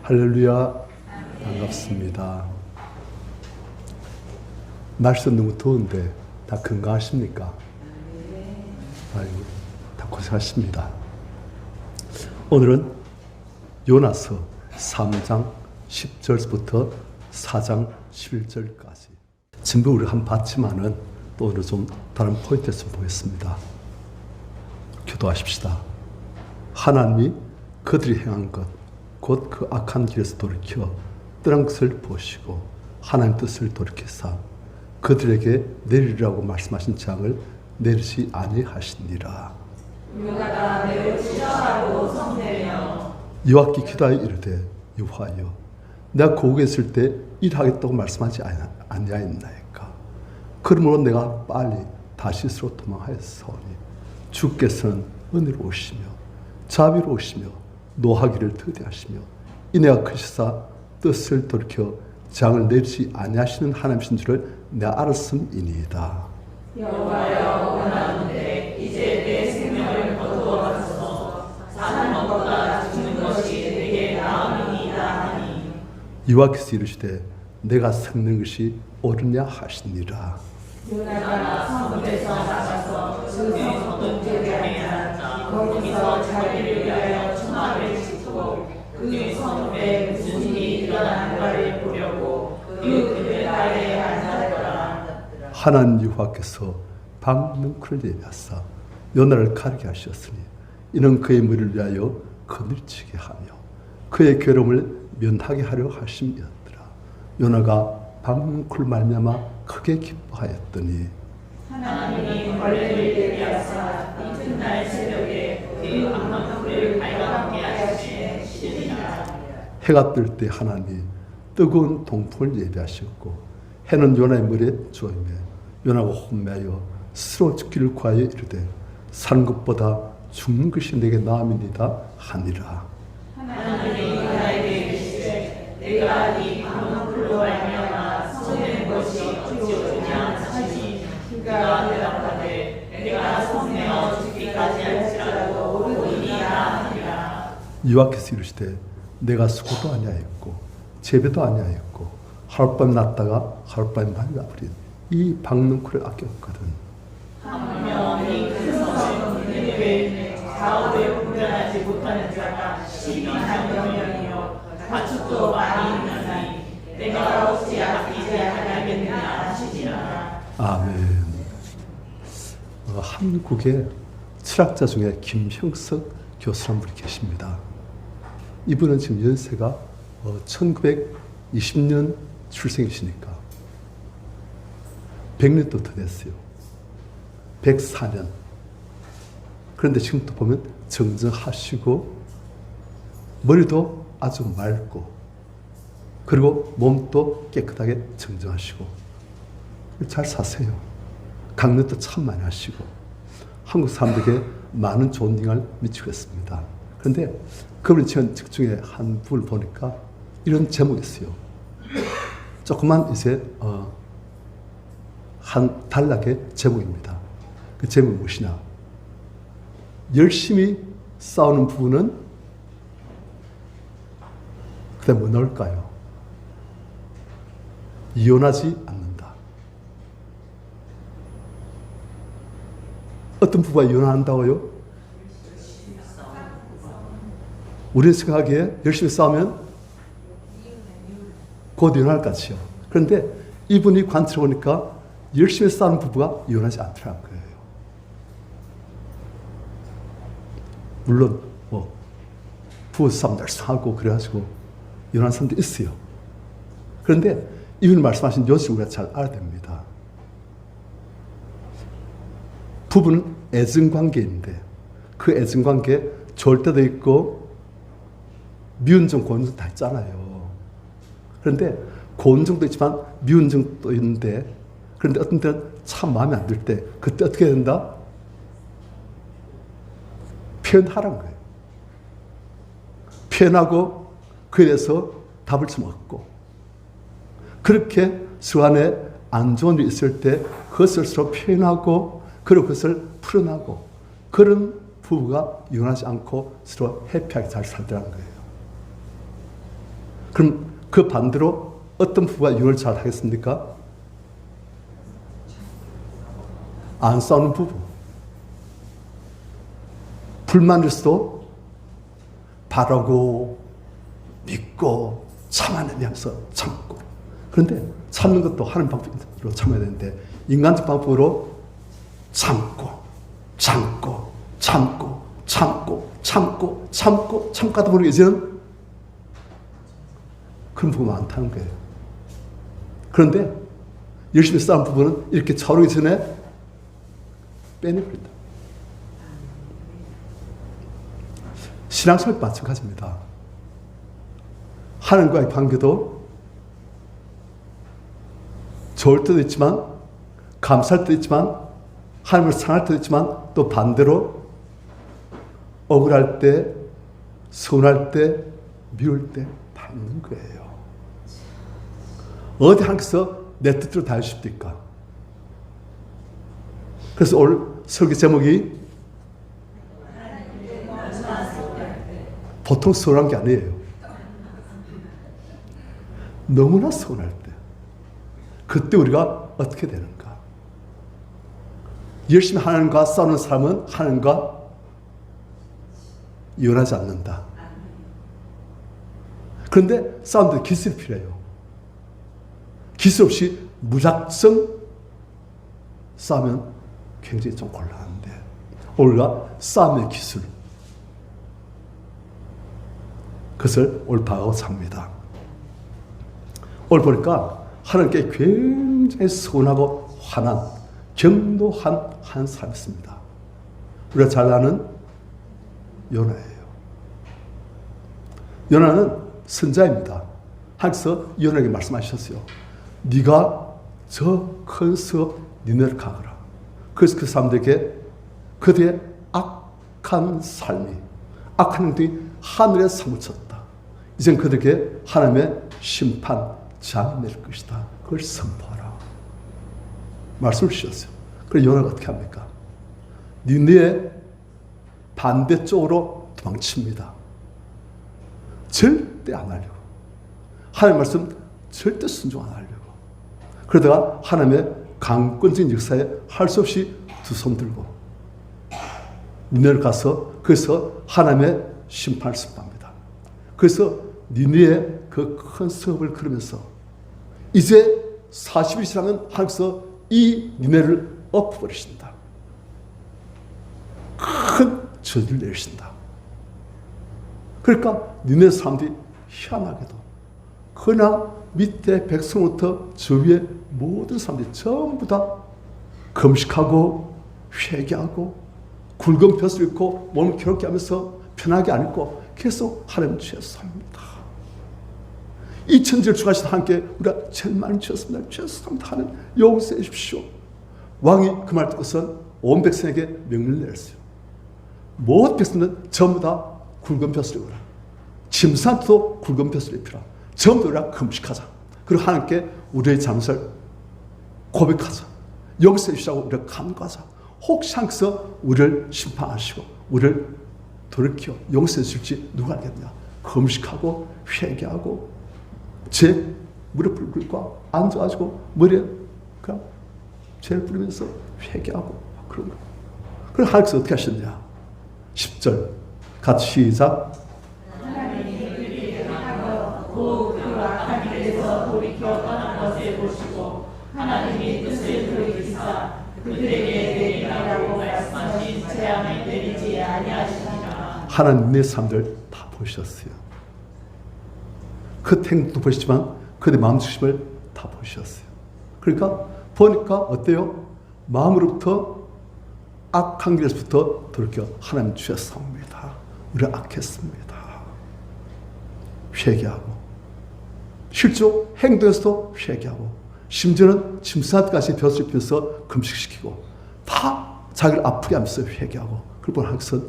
할렐루야. 반갑습니다. 날씨도 너무 더운데 다 건강하십니까? 아이고, 다 고생하십니다. 오늘은 요나서 3장 10절부터 4장 11절까지. 전부 우리가 한번 봤지만은 또 오늘 좀 다른 포인트를 좀 보겠습니다. 기도하십시다. 하나님이 그들이 행한 것, 곧 그 악한 길에서 돌이켜 떠난 것을 보시고 하나님 뜻을 돌이켜사 그들에게 내리라고 말씀하신 장을 내리지 아니하시니라. 유다가 매우 싫어하고 성내며 여호와께 기도하여 이르되 여호와여 내가 고국에 있을 때 일하겠다고 말씀하지 아니하였나이까. 그러므로 내가 빨리 다시스로 도망하였사오니 주께서는 은혜로우시며 자비로우시며 노하기를 더디하시며 이내가 크시사 뜻을 돌이켜 장을 내리지 아니하시는 하나님이신 줄을 내가 알았음이니이다. 여호와여 원하는데 이제 내 생명을 거두어 가소서. 사는 것보다 죽는 것이 내게 나음이니이다 하니 여호와께서 이르시되 내가 섞는 것이 옳으냐 하시니라. 유다가 성읍에서 나가서 그 성 동쪽에 앉았다. 거기서 자기를 위하여 초막을 짓고 그 성읍에 무슨 일이 일어나는가를 보려고 그 그늘 아래에 앉았더라. 하나님 여호와께서 방문쿨을 예비하사 요나를 가르게 하셨으니 이는 그의 머리를 위하여 그늘치게 하며 그의 괴로움을 면하게 하려 하심이었더라. 요나가 방문쿨 말미암아 크게 기뻐하였더니 하나님이 벌레를 예비하사 이튿날 새벽에 그 방문쿨을 발광하게 하시니라. 해가 뜰 때 하나님이 뜨거운 동풍을 예비하셨고 해는 요나의 머리에 주어이며 요나가 혼매하여 스스로 죽기를 구하여 이르되 사는 것보다 죽는 것이 내게 나음이니이다 하니라. 하나님이 요나에게 이르시되 내가 네 방문쿨로 말미암아 성내는 것이 어찌오냐 하시니 그가 대답하되 내가 성내어 죽기까지 할지라도 옳으니이다 하니라. 여호와께서 이르시되 내가 수고도 아니하였고 재배도 아니하였고 하룻밤 났다가 하룻밤 말라버린 이 방문쿨을 아꼈거든. 하물며 이 큰 성은 니느웨에 좌우에 분별하지 못하는 자가 12만 명이요 가축도 많이 있나니 내가 어찌 아끼지 아니하겠느냐 하시니라. 아멘. 한국의 철학자 중에 김형석 교수라는 분이 계십니다. 이분은 지금 연세가 1920년 출생이시니까 100년도 더 됐어요. 104년. 그런데 지금 또 보면 정정하시고 머리도 아주 맑고 그리고 몸도 깨끗하게 정정하시고 잘 사세요. 강연도 참 많이 하시고 한국 사람들에게 많은 좋은 영향을 미치고 있습니다. 그런데 그분이 지은 책 중에 한 부분을 보니까 이런 제목이 있어요. 조그만 이제 한 단락의 제목입니다. 그 제목이 무엇이냐? 열심히 싸우는 부부는 그다음 뭐 나올까요? 이혼하지 않는다. 어떤 부부가 이혼한다고요? 우리 생각하기에 열심히 싸우면 곧 이혼할 것 같지요. 그런데 이분이 관찰해 보니까 열심히 싸우는 부부가 이혼하지 않더라는 거예요. 물론 뭐 부부싸움 날싸하고 그래가지고 이혼한 사람도 있어요. 그런데 이분이 말씀하신 요지를 우리가 잘 알아야 됩니다. 부부는 애증관계인데 그 애증관계 좋을 때도 있고 미운 점, 고운 점 다 있잖아요. 그런데 고운 점도 있지만 미운 점도 있는데 그런데 어떤 때는 참 마음에 안 들 때 그때 어떻게 해야 된다? 표현하라는 거예요. 표현하고 그에 대해서 답을 좀 얻고 그렇게 서로 안에 안 좋은 일이 있을 때 그것을 서로 표현하고 그리고 그것을 풀어나고 그런 부부가 이혼하지 않고 서로 해피하게 잘 살더라는 거예요. 그럼 그 반대로 어떤 부부가 이혼을 잘 하겠습니까? 안 싸우는 부부. 불만이 있어도 바라고 믿고 참아내면서 참고. 그런데 참는 것도 하는 방법으로 참아야 되는데 인간적 방법으로 참고 참고 참고 참고 참고 참고 참고하다 보니 이제는 그런 부부가 많다는 거예요. 그런데 열심히 싸운 부부는 이렇게 차오르기 전에 빼내버린다. 신앙생활도 마찬가지입니다. 하나님과의 관계도 좋을 때도 있지만 감사할 때도 있지만 하나님을 사랑할 때도 있지만 또 반대로 억울할 때, 서운할 때, 미울 때 받는 거예요. 어디 하나님께서 내 뜻대로 다 해주십니까? 그래서 오늘 설교 제목이 보통 서운한 게 아니에요. 너무나 서운할 때 그때 우리가 어떻게 되는가? 열심히 하나님과 싸우는 사람은 하나님과 이혼하지 않는다. 그런데 싸우는데 기술이 필요해요. 기술 없이 무작정 싸우면 굉장히 좀 곤란한데 우리가 싸움의 기술 그것을 오늘 봐가고자 합니다. 오늘 보니까 하나님께 굉장히 서운하고 화난 경노한 한 사람이 있습니다. 우리가 잘 아는 요나예요. 요나는 선자입니다. 하나님께서 요나에게 말씀하셨어요. 네가 저 큰 성 니네를 가거라. 그래서 그 사람들에게 그들의 악한 삶이 악한 행동이 하늘에 사무쳤다. 이젠 그들에게 하나님의 심판 장이 내릴 것이다. 그걸 선포하라. 말씀을 주셨어요. 그래서 요나가 어떻게 합니까? 니네의 반대쪽으로 도망칩니다. 절대 안 하려고. 하나님 말씀 절대 순종 안 하려고. 그러다가 하나님의 강권적인 역사에 할 수 없이 두 손 들고 니네를 가서 그래서 하나님의 심판을 선포합니다. 그래서 니네의 그 큰 성읍을 그러면서 이제 40일 지나면 하나님께서 이 니네를 엎어버리신다. 큰 저주를 내리신다. 그러니까 니네 사람들이 희한하게도 그냥 밑에 백성부터 저 위에 모든 사람들이 전부 다 금식하고 회개하고 굵은 벼슬 입고 몸을 괴롭게 하면서 편하게 안 입고 계속 하나님 죄송합니다. 이 천지를 주가신 하나님께 우리가 제일 많이 죄송합니다. 죄송합니다. 하나님 용서해 주십시오. 왕이 그 말 듣고선 온 백성에게 명령을 내렸어요. 모든 백성은 전부 다 굵은 벼슬 입어라. 짐승도 굵은 벼슬 입히라. 전부 우리가 금식하자. 그리고 하나님께 우리의 잘못을 고백하자. 용서해 주시라고 우리가 간구하자. 혹시 하나님께서 우리를 심판하시고 우리를 돌이켜 용서해 주실지 누가 알겠냐. 금식하고 회개하고 제 무릎을 꿇고 앉아가지고 머리에 그냥 죄를 뿌리면서 회개하고 그런 거. 그럼 하나님께서 어떻게 하셨냐. 10절 같이 시작. 돌이켜 떠난 것을 보시고 하나님의 뜻을 돌이키사 그들에게 내리라고 말씀하신 재앙을 내리지 아니하시니라. 하나님의 사람들 다 보셨어요. 그 행동도 보시지만 그들의 마음 중심을 다 보셨어요. 그러니까 보니까 어때요? 마음으로부터 악한 길에서부터 돌이켜 하나님 죄송합니다. 우리가 악했습니다. 회개하고 실제로 행동에서도 회개하고 심지어는 짐승한테까지 벼슬 입혀서 금식시키고 다 자기를 아프게 하면서 회개하고 그걸 하나님께서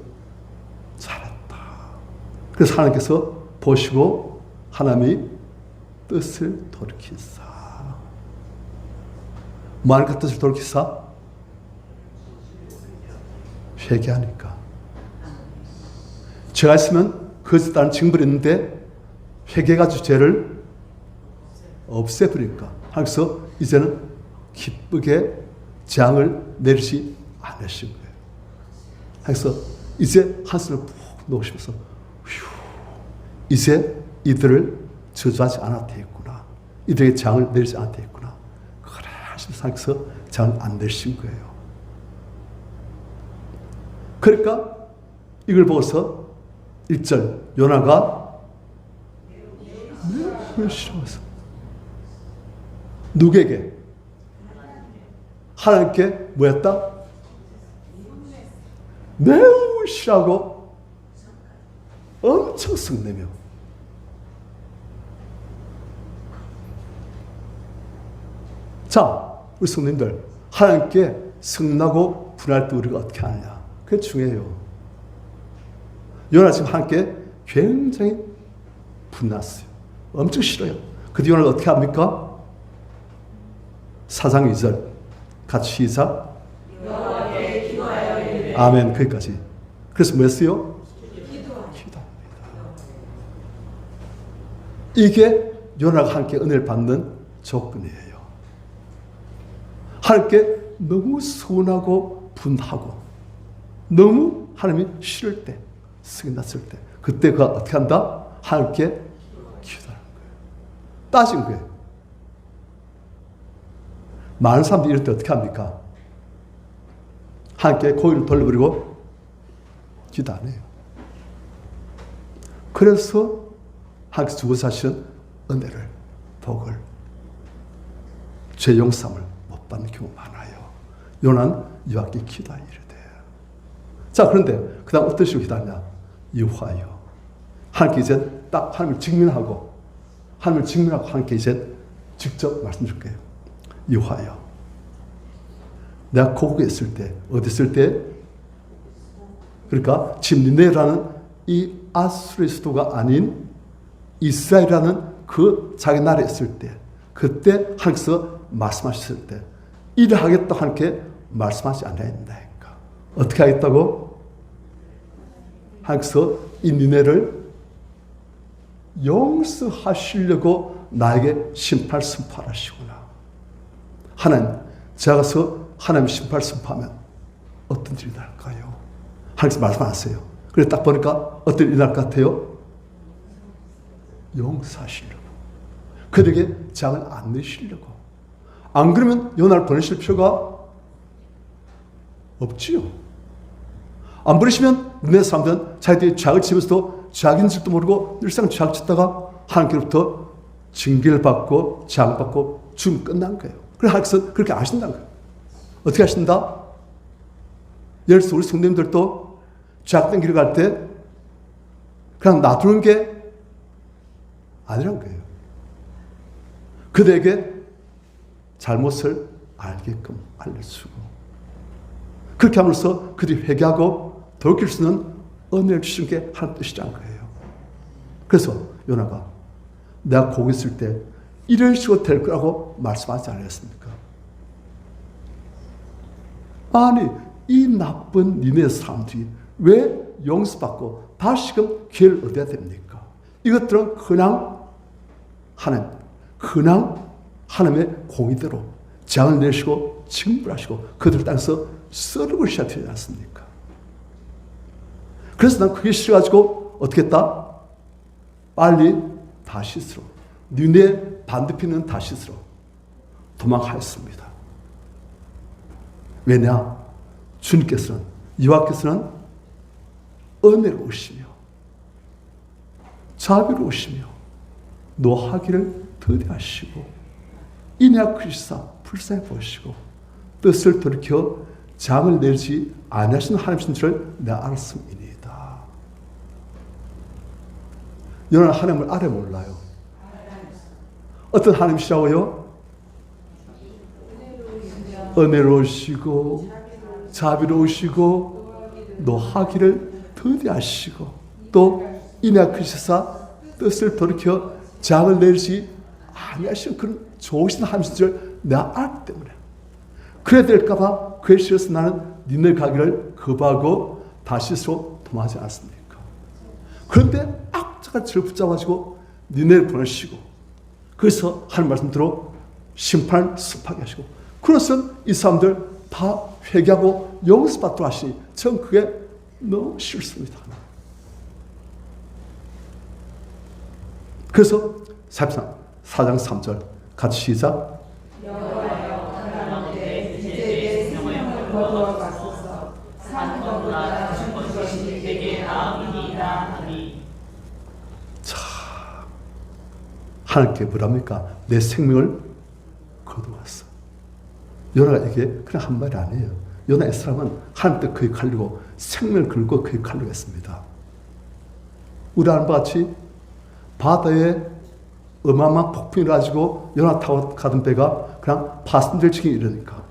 잘했다. 그래서 하나님께서 보시고 하나님이 뜻을 돌이키사. 뭐 하나님께 뜻을 돌이키사? 회개하니까. 죄가 있으면 그것에 따른 징벌이 있는데 회개가지고 죄를 없애버리니까 하면서 이제는 기쁘게 재앙을 내리지 않으신 거예요. 그래서 이제 한숨을 푹 놓으시면서 이제 이들을 저주하지 않아도 되겠구나. 이들에게 재앙을 내리지 않아도 되겠구나. 그래 하시면서 재앙을 안 내리신 거예요. 그러니까 이걸 보고서 1절 요나가 매우 싫어서 누구에게? 하나님께 뭐였다? 매우 싫어하고 엄청 성내며 자, 우리 성도님들 하나님께 성나고 분할 때 우리가 어떻게 하느냐 그게 중요해요. 요나 지금 하나님께 굉장히 분났어요. 엄청 싫어요. 그때 요나가 어떻게 합니까? 4장 2절 같이 시작. 여호와께 기도하여 이르되 아멘. 거기까지. 그래서 뭐였어요? 기도합니다. 이게 요나가 하나님께 은혜를 받는 조건이에요. 하나님께 너무 서운하고 분하고 너무 하나님이 싫을 때 승이 났을 때 그때 그가 어떻게 한다? 하나님께 기도하는 거예요. 따진 거예요. 많은 사람들이 이럴 때 어떻게 합니까? 하나님께 고개를 돌려버리고 기도 안 해요. 그래서 하나님께서 주고자 하시는 은혜를, 복을, 죄 용서함을 못 받는 경우 많아요. 요나는 이와 같게 기도하여 이르되. 자, 그런데 그 다음 어떤 식으로 기도하냐? 여호와여. 하나님께 이제 딱 하나님을 직면하고 하나님께 이제 직접 말씀 줄 거예요. 여호와여, 내가 고국에 있을 때, 어디 있을 때? 그러니까 지금 니네라는 이 아수르의 수도가 아닌 이스라엘이라는 그 자기 나라에 있을 때, 그때 하나님께서 말씀하셨을 때, 일을 하겠다고 하나님께 말씀하지 않아야 된다니까. 어떻게 하겠다고? 하나님께서 이 니네를 용서하시려고 나에게 심판 선포하시구나. 하나님, 제가 가서 하나님 심판 선포하면 어떤 일이 날까요? 하나님께서 말씀하세요. 그래서 딱 보니까 어떤 일이 날 것 같아요? 용서하시려고. 그들에게 재앙을 안 내시려고. 안 그러면 요나를 보내실 필요가 없지요. 안 보내시면 내 사람들은 자기들이 죄악을 지면서도 죄악인 줄도 모르고 일상 죄악 짓다가 하나님께로부터 징계를 받고 재앙을 받고 죽으면 끝난 거예요. 그래서 하나님께서 그렇게 아신다는 거예요. 어떻게 하신다? 예를 들어서 우리 성도님들도 죄악된 길을 갈 때 그냥 놔두는 게 아니란 거예요. 그들에게 잘못을 알게끔 알려주고 그렇게 함으로써 그들이 회개하고 돌이킬 수 있는 은혜를 주시는 게 하나님 뜻이란 거예요. 그래서 요나가 내가 거기 있을 때 이런 식으로 될 거라고 말씀하지 않았습니까? 아니 이 나쁜 니네 사람들이 왜 용서받고 다시금 기회를 얻어야 됩니까? 이것들은 그냥 하나님의 공의대로 재앙을 내시고 징벌하시고 그들 땅에서 썰을 시야 되지 않습니까? 그래서 난 그게 싫어가지고 어떻게 했다? 빨리 다시스로 니네 반대편은 다시스로 도망하였습니다. 왜냐? 주님께서는 여호와께서는 은혜로우시며 자비로우시며 노하기를 더디하시고 인약하시사 불쌍히 보시고 뜻을 돌이켜 장을 내리지 아니하시는 하나님이신 줄을 내가 알았음이니이다. 요나는 하나님을 알아 몰라요. 어떤 하나님이시라고요? 은혜로우시고 자비로우시고 노하기를 더디하시고 또 인약하시사 뜻을 돌이켜 장을 내리지 아니하시는 그런 좋으신 하나님이신 줄 내가 알기 때문에 그래야 될까봐 그에 싫어서 나는 니네 가기를 거부하고 다시스로 도망하지 않았습니까? 그런데 악자가 저를 붙잡아가지고 니네를 보내시고 그래서 하는 말씀대로 심판을 습하게 하시고 그래서 이 사람들 다 회개하고 용서받도록 하시니 전 그게 너무 싫습니다. 그래서 4장 3절 같이 시작. 여호와여 하나님께 이제 생명을 거두어가소서. 사는 것보다 죽는 것이 내게 나음이니이다 하니. 하나님께 뭐랍니까? 내 생명을 거두었어. 요나가 이게 그냥 한 말이 아니에요. 요나 에스라는 하나님 때 그의 칼리고 생명을 걸고 그의 칼리고 했습니다. 우리 아는 바와 같이 바다에 어마어마한 폭풍이 가지고 요나 타고 가던 배가 그냥 파손될 지경에 이르니까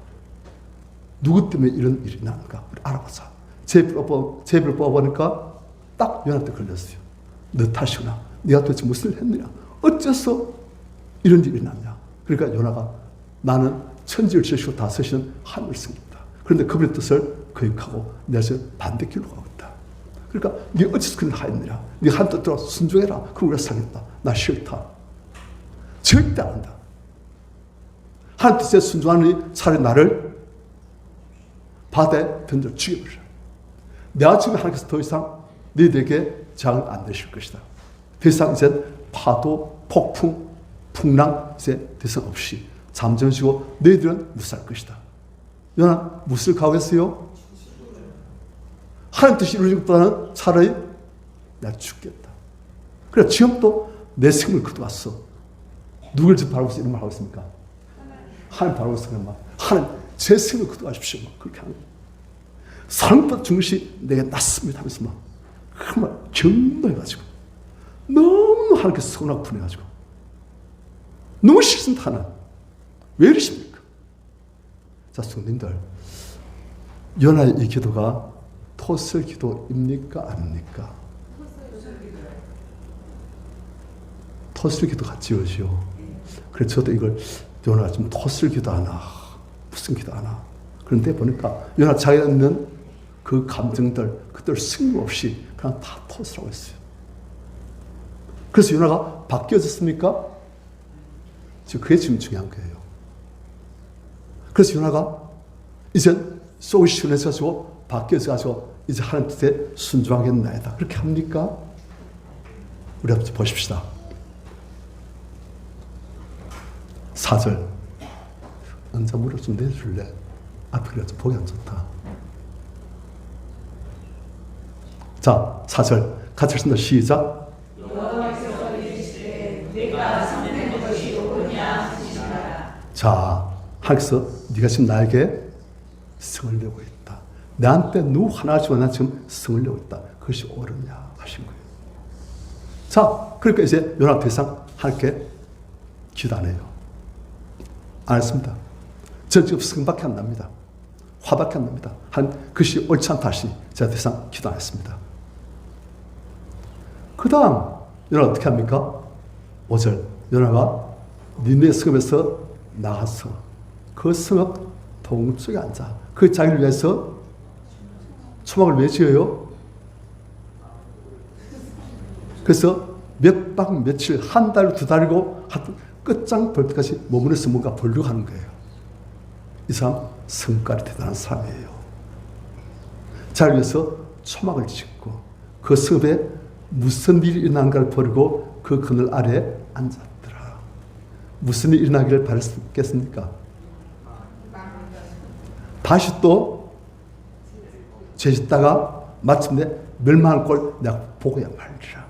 누구 때문에 이런 일이 나는가 우리 알아보자. 제비를 뽑아보니까 딱 요나한테 걸렸어요. 너 탓이구나. 네가 도대체 무슨 일을 했느냐. 어째서 이런 일이 났냐. 그러니까 요나가 나는 천지를 지으시고 다스리시는 하늘을 승입니다. 그런데 그분의 뜻을 거역하고 내가 지금 반대길로 가고 있다. 그러니까 네 어째서 그런 일을 하였느냐. 네 하나님 뜻대로 순종해라. 그럼 우리가 살겠다. 나 싫다. 절대 안 한다. 하나님 뜻에 순종하니 차라리 나를 바다에 던져 죽여버리라. 내가 지금 하나님께서 더 이상 너희들에게 장을 안 내실 것이다. 더 이상 이제 파도, 폭풍, 풍랑 이제 더 이상 없이 잠잠해지고 너희들은 무사할 것이다. 요나 무엇을 각오했어요? 하나님 뜻이 이루어진 것보다는 차라리 내가 죽겠다. 그래 지금도 내 생명을 거두었어. 누굴 지금 바라보고 이런 말 하고 있습니까? 하나님 바라보고 있으면 하나님 제 생명을 거두하십시오. 그렇게 하는 거예요. 사랑보다 죽는 것이 내게 낫습니다 하면서 막 정말 경노해가지고 너무 하나님께 서운하고 분해가지고 너무 싫습니다. 하나님 왜 이러십니까? 자 성도님들 요나의 이 기도가 토슬 기도입니까? 아닙니까? 토슬 기도 같이 오시오. 그래서 저도 이걸 요나가 좀 토슬 기도하나 무슨 기도하나 그런데 보니까 요나 자기가 있는 그 감정들 그들 승부없이 그냥 다 토스라고 했어요. 그래서 요나가 바뀌어졌습니까? 지금 그게 지금 중요한 거예요. 그래서 요나가 이제 속이 시원해져가지고 바뀌어져가지고 이제 하나님 뜻에 순종하겠나이다. 그렇게 합니까? 우리 한번 보십시다. 4절 언제 물어 좀 내줄래? 앞에 좀 보기 안 좋다. 자, 4절 같이 읽습니다. 시작. 여호와께서 이르시되 내가 성낸 것이 옳으냐 하시니라. 자, 하나님께서 네가 지금 나에게 성을 내고 있다. 나한테 누구 하나 주고 나 지금 성을 내고 있다. 그것이 옳으냐 하신 거예요. 자, 그러니까 이제 요나 더 이상 하나님께 기도 안 해요. 안 했습니다. 전 지금 성밖에 안 납니다. 화밖에 안 납니다. 한 그것이 옳지 않다 하시니 제가 더 이상 기도 안 했습니다. 그 다음 요나 어떻게 합니까? 5절 요나가 니네 성읍에서 나가서 그 성읍 동쪽에 앉아 그 자기를 위해서 초막을 왜 지어요? 그래서 몇 박 며칠 한 달 두 달이고 하여튼 끝장 볼 때까지 머무르면서 뭔가 보려고 하는 거예요. 이 사람 성깔이 대단한 사람이에요. 자기를 위해서 초막을 짓고 그 성읍에 무슨 일이 일어난가를 보려고 그 그늘 아래에 앉았더라. 무슨 일이 일어나기를 바랬겠습니까? 다시 또 죄짓다가 마침내 멸망할 걸 내가 보고야 말리라.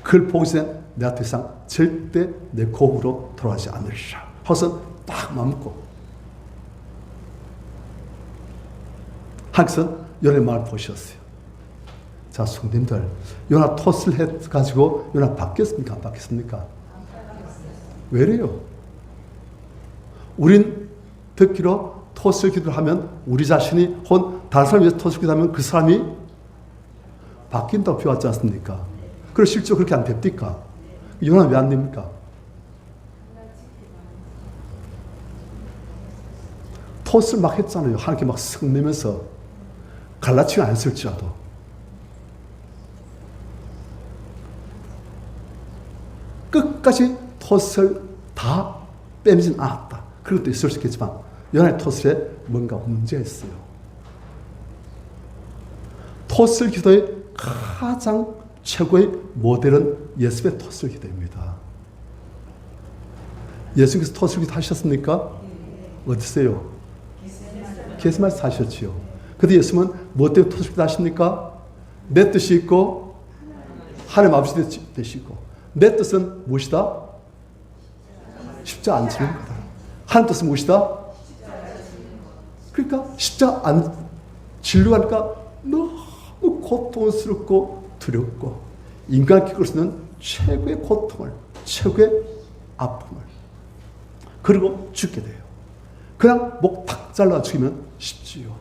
그걸 보기 전에 내가 더 이상 절대 내 고국으로 돌아가지 않으리라. 하고서 딱 마음먹고 하기서 요나의 마음을 보셨어요. 자, 성도님들, 요나 토스를 해가지고 요나 바뀌었습니까? 안 바뀌었습니까? 왜 이래요? 우린 듣기로 토스를 기도를 하면 우리 자신이 혹은 다른 사람을 위해서 토스를 기도하면 그 사람이 바뀐다고 배웠지 않습니까? 그럼 실제로 그렇게 안 됩니까? 요나 왜 안 됩니까? 토스를 막 했잖아요. 하나님께 막 성내면서 갈라치가 안 했을지라도. 끝까지 톳을 다 빼내진 않았다. 그런 것도 있을 수 있겠지만 요나의 톳에 뭔가 문제가 있어요. 톳을 기도의 가장 최고의 모델은 예수의 톳을 기도입니다. 예수께서 톳을 기도하셨습니까? 어디세요? 게세마네에서 하셨지요. 근데 예수님은 뭐 때문에 톳을 기도하십니까? 내 뜻이 있고 하나님 아버지 뜻이 있고, 내 뜻은 무엇이다? 십자가 안 지는 거다. 하나님 뜻은 무엇이다? 그러니까 십자가 안 진료하니까 너무 고통스럽고 두렵고 인간이 겪을 수 있는 최고의 고통을, 최고의 아픔을, 그리고 죽게 돼요. 그냥 목 탁 잘라 죽이면 쉽지요.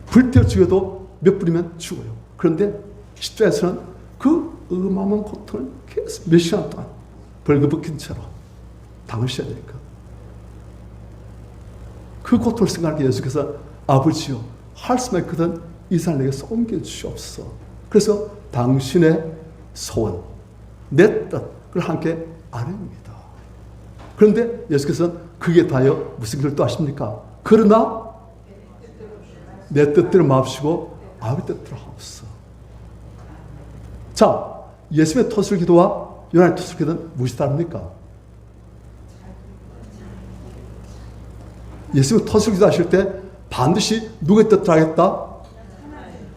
불태워 죽여도 몇 분이면 죽어요. 그런데 십자가에서는 그 어마어마한 고통을 계속 몇 시간 동안 벌거벗긴 채로 당하셔야 되니까. 그 고통을 생각하게 예수께서 아버지요, 할 수만 있거든 이 사람 내게서 옮겨주시옵소서. 그래서 당신의 소원, 내 뜻을 함께 아뢰입니다. 그런데 예수께서는 그게 다여 무슨 길을 또 하십니까? 그러나 내 뜻대로 마옵시고 아버지 뜻대로 하옵소서. 자, 예수의 톳을 기도와 요나의 톳을 기도는 무엇이 다릅니까? 예수의 톳을 기도하실 때 반드시 누구의 뜻대로 하겠다?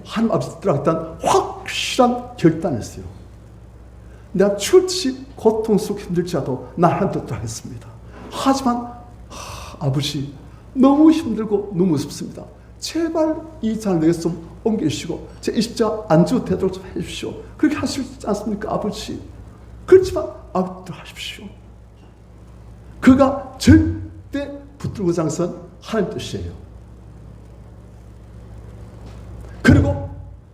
하나님 아버지 뜻대로 하겠다는 확실한 결단이었어요. 내가 출시 고통스럽고 힘들지라도 나 하나님 뜻대로 하겠습니다. 하지만 아버지 너무 힘들고 너무 무섭습니다. 제발 이 잔을 내게서 좀 옮겨주시고 제 이 십자가 안 지워도 되도록 좀 해주십시오. 그렇게 하실 수 있지 않습니까 아버지? 그렇지만 아버지도 하십시오. 그가 절대 붙들고 장선 하나님 뜻이에요. 그리고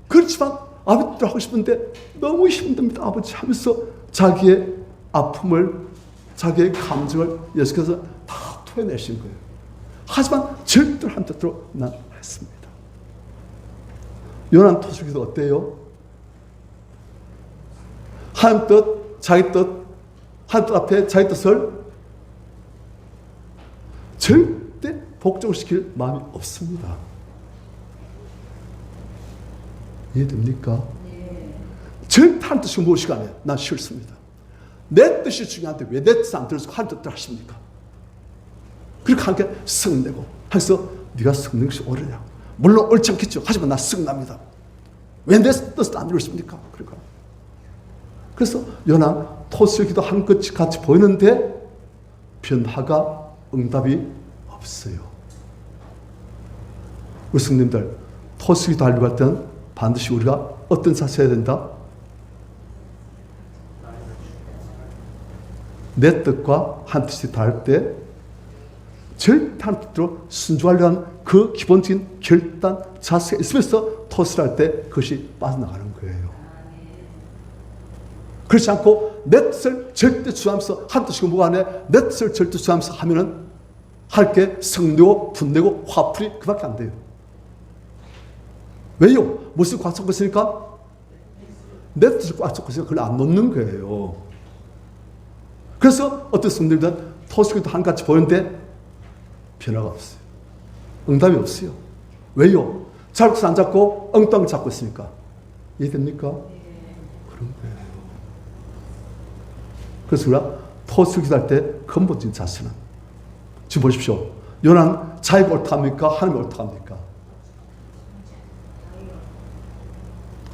그렇지만 아버지도 하고 싶은데 너무 힘듭니다 아버지 하면서 자기의 아픔을, 자기의 감정을 예수께서 다 토해내신 거예요. 하지만 절대로 하나님 뜻대로 난 했습니다. 요나는 톳을 기도 어때요? 하나님 뜻, 자기 뜻, 하나님 뜻 앞에 자기 뜻을 절대 복종시킬 마음이 없습니다. 이해됩니까? 절대 하나님 뜻이 무엇이가 아니에요. 난 싫습니다. 내 뜻이 중요한데 왜 내 뜻 안 들어서 하나님 뜻대로 하십니까? 그렇게 함께 성내고 해서 네가 성는 것이 옳으냐? 물론 옳지 않겠죠. 하지만 나 성납니다. 왜 내 뜻을 안 이루었습니까? 그래서 요나 톳을 기도한 것 같이 보이는데 변화가, 응답이 없어요. 우리 성님들 톳을 기도하려고 할 때는 반드시 우리가 어떤 자세해야 된다? 내 뜻과 한 뜻이 다를 때 절대 한 뜻대로 순종하려는 그 기본적인 결단, 자세가 있으면서 톳을 할 때 그것이 빠져나가는 거예요. 그렇지 않고 내 뜻을 절대 주하면서 한 뜻이고 뭐가 안에 내 뜻을 절대 주하면서 하면은 할 게 성내고 분내고 화풀이 그밖에 안 돼요. 왜요? 무엇을 꽉 잡고 있으니까? 내 뜻을 꽉 잡고 있으니까 그걸 안 놓는 거예요. 그래서 어떤 성들은 톳을 기도 한같이 보이는데 변화가 없어요. 응답이 없어요. 왜요? 잡고서 안 잡고 엉뚱하게 잡고 있으니까. 이해됩니까? 그런 거예요. 그래서 우리가 톳을 기도할 때 근본적인 자세는 지금 보십시오. 요나는 자기가 옳다합니까? 하나님이 옳다합니까?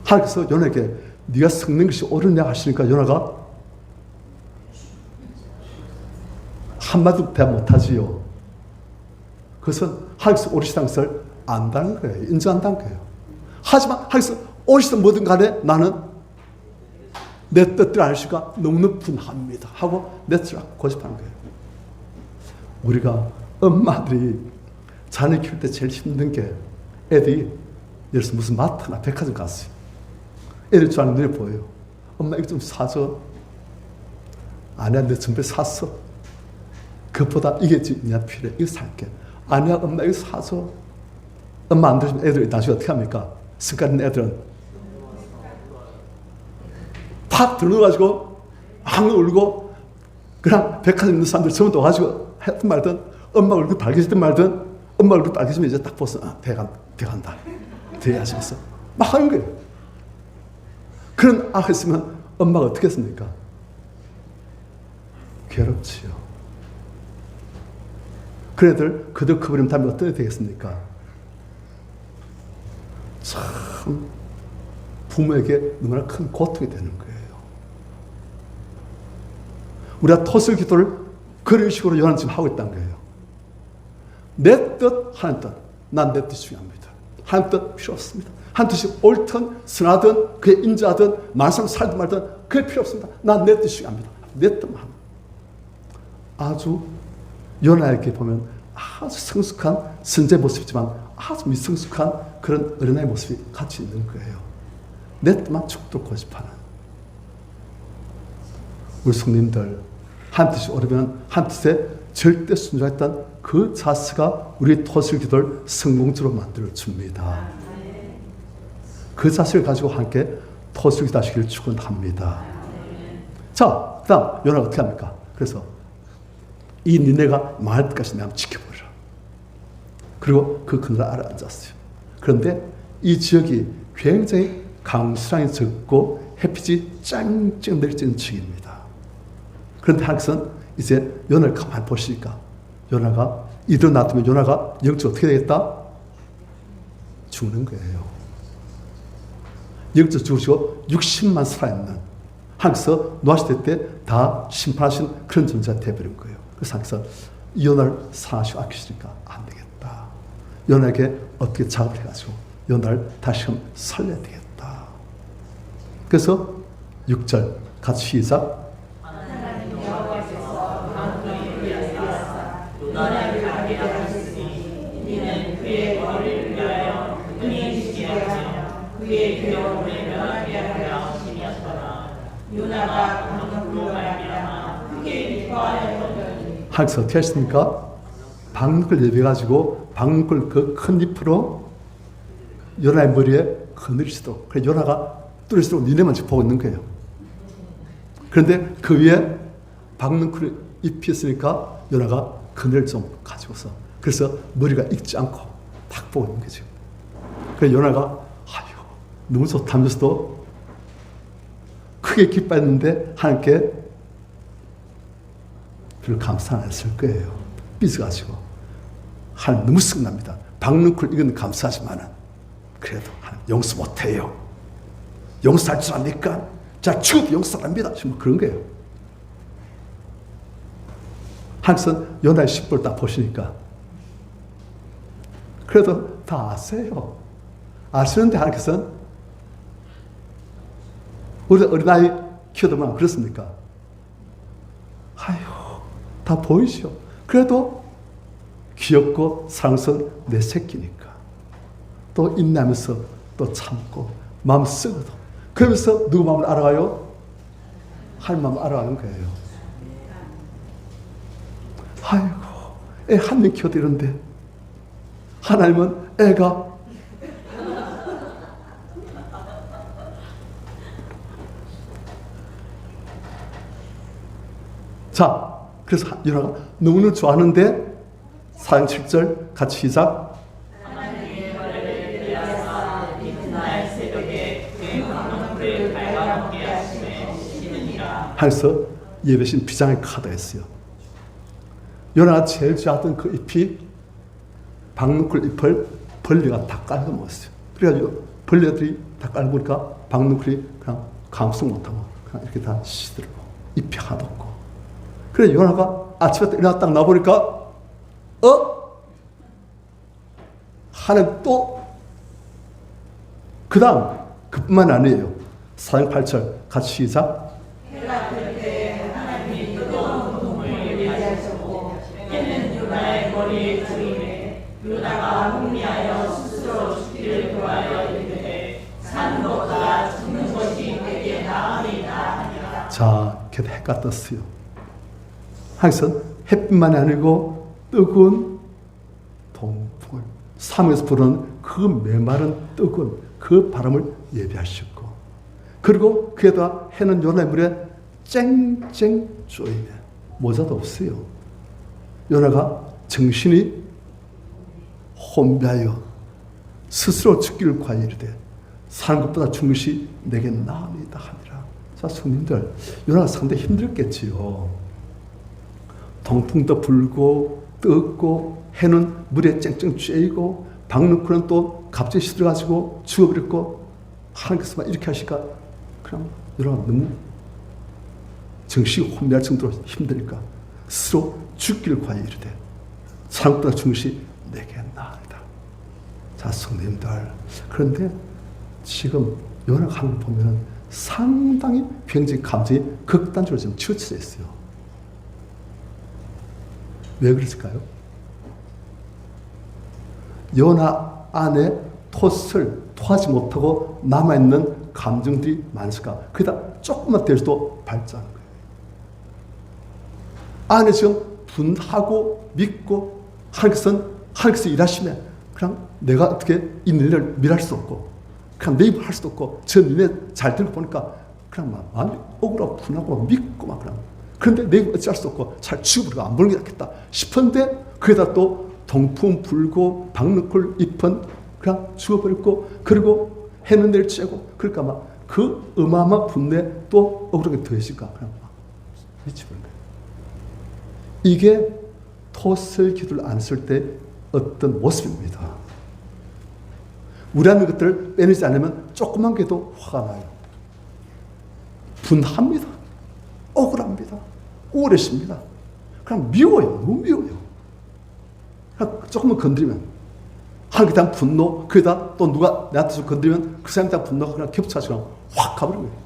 하나님께서 요나에게 네가 섞는 것이 옳으냐 하시니까 요나가 한마디도 대답 못하지요. 그것은 하나님께서 옳으시다는 것을 안다는 거예요. 인정한다는 거예요. 하지만 하나님께서 옳으시든 뭐든 간에 나는 내 뜻대로 하시니까 너무너무 분합니다 하고 내 뜻을 고집하는 거예요. 우리가 엄마들이 자녀 키울 때 제일 힘든 게 애들이 예를 들어서 무슨 마트나 백화점 갔어요. 애들 좋아하는 눈에 보여요. 엄마 이거 좀 사줘. 아니야 내 전부 샀어. 그것보다 이게 니한테 필요해. 이거 살게. 아니야 엄마 이거 사줘. 엄마 안 들으면 애들이 나중에 어떻게 합니까? 습관 있는 애들은 팍 들어가지고 막 울고 그냥 백화점 있는 사람들 전부 다 와가지고 했든 말든 엄마 얼굴 빨개지든 말든 엄마 얼굴 빨개지면 이제 딱 보서 돼간다. 돼야지면서 막 하는 거예요. 그런 아가 있으면 엄마가 어떻게 했습니까? 괴롭지요. 그 애들 그들 커버리면 다음에 어떻게 되겠습니까? 참 부모에게 너무나 큰 고통이 되는 거예요. 우리가 토술 기도를 그런 식으로 요한 지금 하고 있다는 거예요. 내 뜻, 하나님 뜻. 난 내 뜻이 중요합니다. 하나님 뜻 필요 없습니다. 하나님 뜻이 옳든 선하든 그게 인자하든 말씀 살든 말든 그게 필요 없습니다. 난 내 뜻이 중요합니다. 내 뜻만. 아주 요나에게 보면 아주 성숙한 선제 모습이지만 아주 미성숙한 그런 어린아이 모습이 같이 있는 거예요. 내 뜻만 죽도록 고집하는. 우리 성님들 한 뜻이 오르면 한 뜻에 절대 순종했던 그 자세가 우리 토술 기도를 성공적으로 만들어줍니다. 그 자세를 가지고 함께 토술 기도 하시기를 축원합니다. 자, 그 다음 요나가 어떻게 합니까? 그래서 이 니네가 말할 때까지 내가 지켜보라. 그리고 그 그늘 아래 앉았어요. 그런데 이 지역이 굉장히 강수량이 적고 햇빛이 짱짱 내리쬐는 지역입니다. 그런데 하나님께서는 이제 요나를 가만히 보시니까 요나가 이대로 놔두면 요나가 영적으로 어떻게 되겠다? 죽는 거예요. 영적으로 죽으시고 60만 살아있는 하나님께서 노아시대 때 다 심판하신 그런 존재가 되어버린 거예요. 그래서 하나님께서 이 요나를 사랑하시고 아끼시니까 안 되겠다. 요나에게 어떻게 작업을 해가지고 요나를 다시금 살려야 되겠다. 그래서 6절 같이 시작. 하나님께서 어떻게 하셨습니까? 박눈꿀 예배해가지고 박눈꿀 그 큰 잎으로 요나의 머리에 거느리시도록. 그래서 요나가 뚫으시도록 니네만 지금 보고 있는 거예요. 그런데 그 위에 박눈꿀 잎이 있으니까 요나가 그늘을 좀 가지고서 그래서 머리가 익지 않고 딱 보고 있는 거죠. 그래서 요나가 아유 너무 좋다면서도 크게 기뻐했는데 하나님께 별로 감사 안 했을 거예요. 삐져가지고 하나님 너무 승납니다. 박눈쿨 이건 감사하지만은 그래도 하나님 용서 못해요. 용서할 줄 압니까? 자 죽어도 용서 안 합니다. 지금 그런 거예요. 하나님께서는 요나의 십벌 딱 보시니까 그래도 다 아세요. 아시는데 하나님께서는 우리 어린아이 키워도만 그렇습니까? 아유 다 보이죠. 그래도 귀엽고 사랑스러운 내 새끼니까 또 인내하면서 또 참고 마음 쓰고도 그러면서 누구 마음을 알아가요? 하나님 마음을 알아가는 거예요. 아이고 애 한 명 키워도 이런데 하나님은 애가 자 그래서 요나가 너무너무 좋아하는데 4장 7절 같이 시작. 하면서 예배신 비장의 카드 했어요. 요나가 제일 좋아하던 그 잎이 박눈쿨 잎을 벌레가 다 깔고 먹었어요. 그래가지고 벌레들이 다 깔고 보니까 박눈쿨이 그냥 감속 못하고 그냥 이렇게 다 시들고 잎이 하나도 없고. 그래 요나가 아침에 일어나 딱 나보니까 하나님 또 그 다음 그뿐만 아니에요. 4장 8절 같이 시작. 해가 뜰 때 하나님이 뜨거운 동을 예비하셨고 해는 요나의 머리에 들이매 요나가 흥미하여 스스로 죽기를 구하여 이르되 사는 것보다 죽는 것이 내게 나으리다 하니라. 자, 걔도 해가 떴어요. 하여튼 햇빛만이 아니고 뜨거운 동풍을 사무에서 부르는 그 메마른 뜨거운 그 바람을 예비하셨고 그리고 그에다 해는 요나의 물에 쨍쨍 쪼이네. 모자도 없어요. 요나가 정신이 혼비하여 스스로 죽기를 구하여 이르되 사는 것보다 죽는 것이 내게 나으니이다 하니라. 자, 성님들, 요나가 상당히 힘들겠지요. 동풍도 불고 뜨겁고 해는 물에 쨍쨍 쬐이고 박누크는 또 갑자기 시들어가지고 죽어버렸고 하나님께서만 이렇게 하시니까 그냥 요나가 너무 정신이 혼미할 정도로 힘드니까 스스로 죽기를 구하여 이르되 사는 것보다 죽는 것이 내게 나으리다. 자, 성도님들, 그런데 지금 요나가 하는 거 보면 상당히 굉장히 감정이 극단적으로 좀 치우쳐져 있어요. 왜 그랬을까요? 요나 안에 토하지 못하고 남아있는 감정들이 많으니까 거기다 조금만 대해서도 발전하는 거예요. 안에 지금 분하고 믿고 하나님께서 일하시면 그냥 내가 어떻게 이 일을 밀할 수 없고 그냥 내 입을 할 수도 없고 저 니네 잘 들고 보니까 그냥 막 마음이 억울하고 분하고 믿고 막 그런데 내 입을 어찌할 수 없고 잘 죽어버리고 안 보는 게 낫겠다 싶은데 거기다 또 동풍 불고 박누쿨 잎은 그냥 죽어버렸고 그리고 해는 내일 쬐고 그러니까 막 그 어마어마한 분내에 또 억울하게 더해질까 그냥 막 미쳐버린 거예요. 이게 토설 기도를 안 쓸 때 어떤 모습입니다. 우리라는 것들을 빼내지 않으면 조그만 게도 화가 나요. 분합니다. 억울합니다. 우울해집니다. 그냥 미워요. 너무 미워요. 그냥 조금만 건드리면 하나님께 대한 분노, 그에다 또 누가 나한테 좀 건드리면 그 사람에 대한 분노가 그냥 겹쳐가지고 확 가버리는 거예요.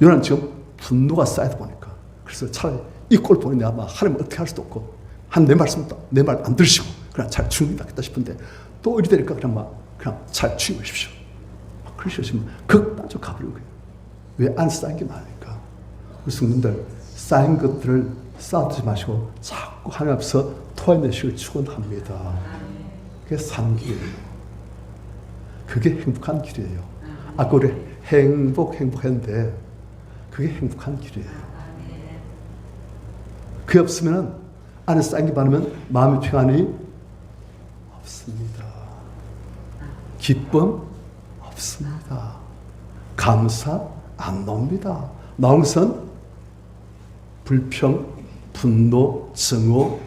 요나는 지금 분노가 쌓이다 보니까 그래서 차라리 이 꼴 보니 내가 막 하나님 어떻게 할 수도 없고 한 내 말씀도 내 말 안 들으시고 그냥 잘 죽는 게 낫겠다 싶은데 또 이리 되니까 그냥 잘 죽이십시오. 그러시면 극단적으로 가버리는 거예요. 왜 안 쌓인 게 많으니까. 우리 성도님들 쌓인 것들을 쌓아두지 마시고 자꾸 하나님 앞에서 토해내시길 축원합니다. 그게 사는 길이에요. 그게 행복한 길이에요. 아까 우리 행복했는데 그게 행복한 길이에요. 그게 없으면 안에 쌓인 게 많으면 마음의 평안이 없습니다. 기쁨 없습니다. 감사 안 나옵니다. 나온 것은 불평, 분노, 증오,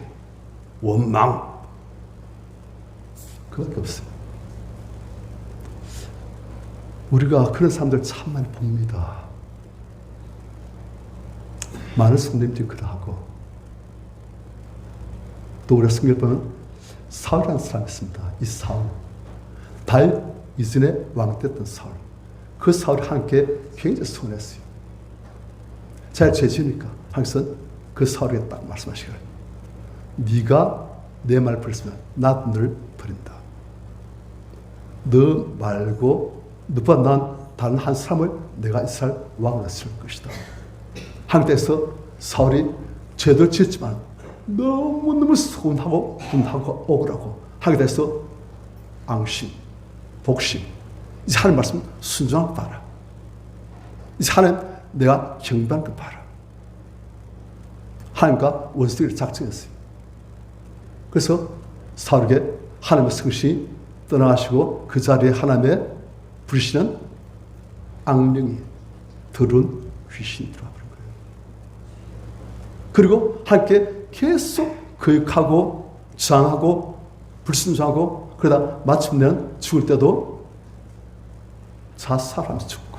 원망 그것밖에 없어요. 우리가 그런 사람들 참 많이 봅니다. 많은 성도님들이 그러하고 또 우리가 성경을 보면 사울이라는 사람이 있습니다. 이 사울 다윗 이전에 왕 됐던 사울 그 사울이 하나님께 굉장히 서운했어요. 잘 죄지으니까 하나님께서 그 사울에게 딱 말씀하시거든요. 네가 내 말을 버렸으면 나도 너를 버린다. 너 말고 너보다 난 다른 한 사람을 내가 이스라엘 왕으로 세울 것이다. 하나님께서 사울이 죄도 지었지만 너무너무 서운하고 분하고 억울하고 하나님께서 앙심, 복심 이제 하나님 말씀 순종하고 봐라. 이제 하나님 내가 경배한 거 봐라. 하나님과 원수들이 작정했어요. 그래서 사울에게 하나님의 성신이 떠나가시고 그 자리에 하나님의 부르시는 악령이 더러운 귀신이 들어와 버린 거예요. 그리고 하나님께 계속 거역하고 저항하고 불순종하고 그러다 마침내는 죽을 때도 자살하면서 죽고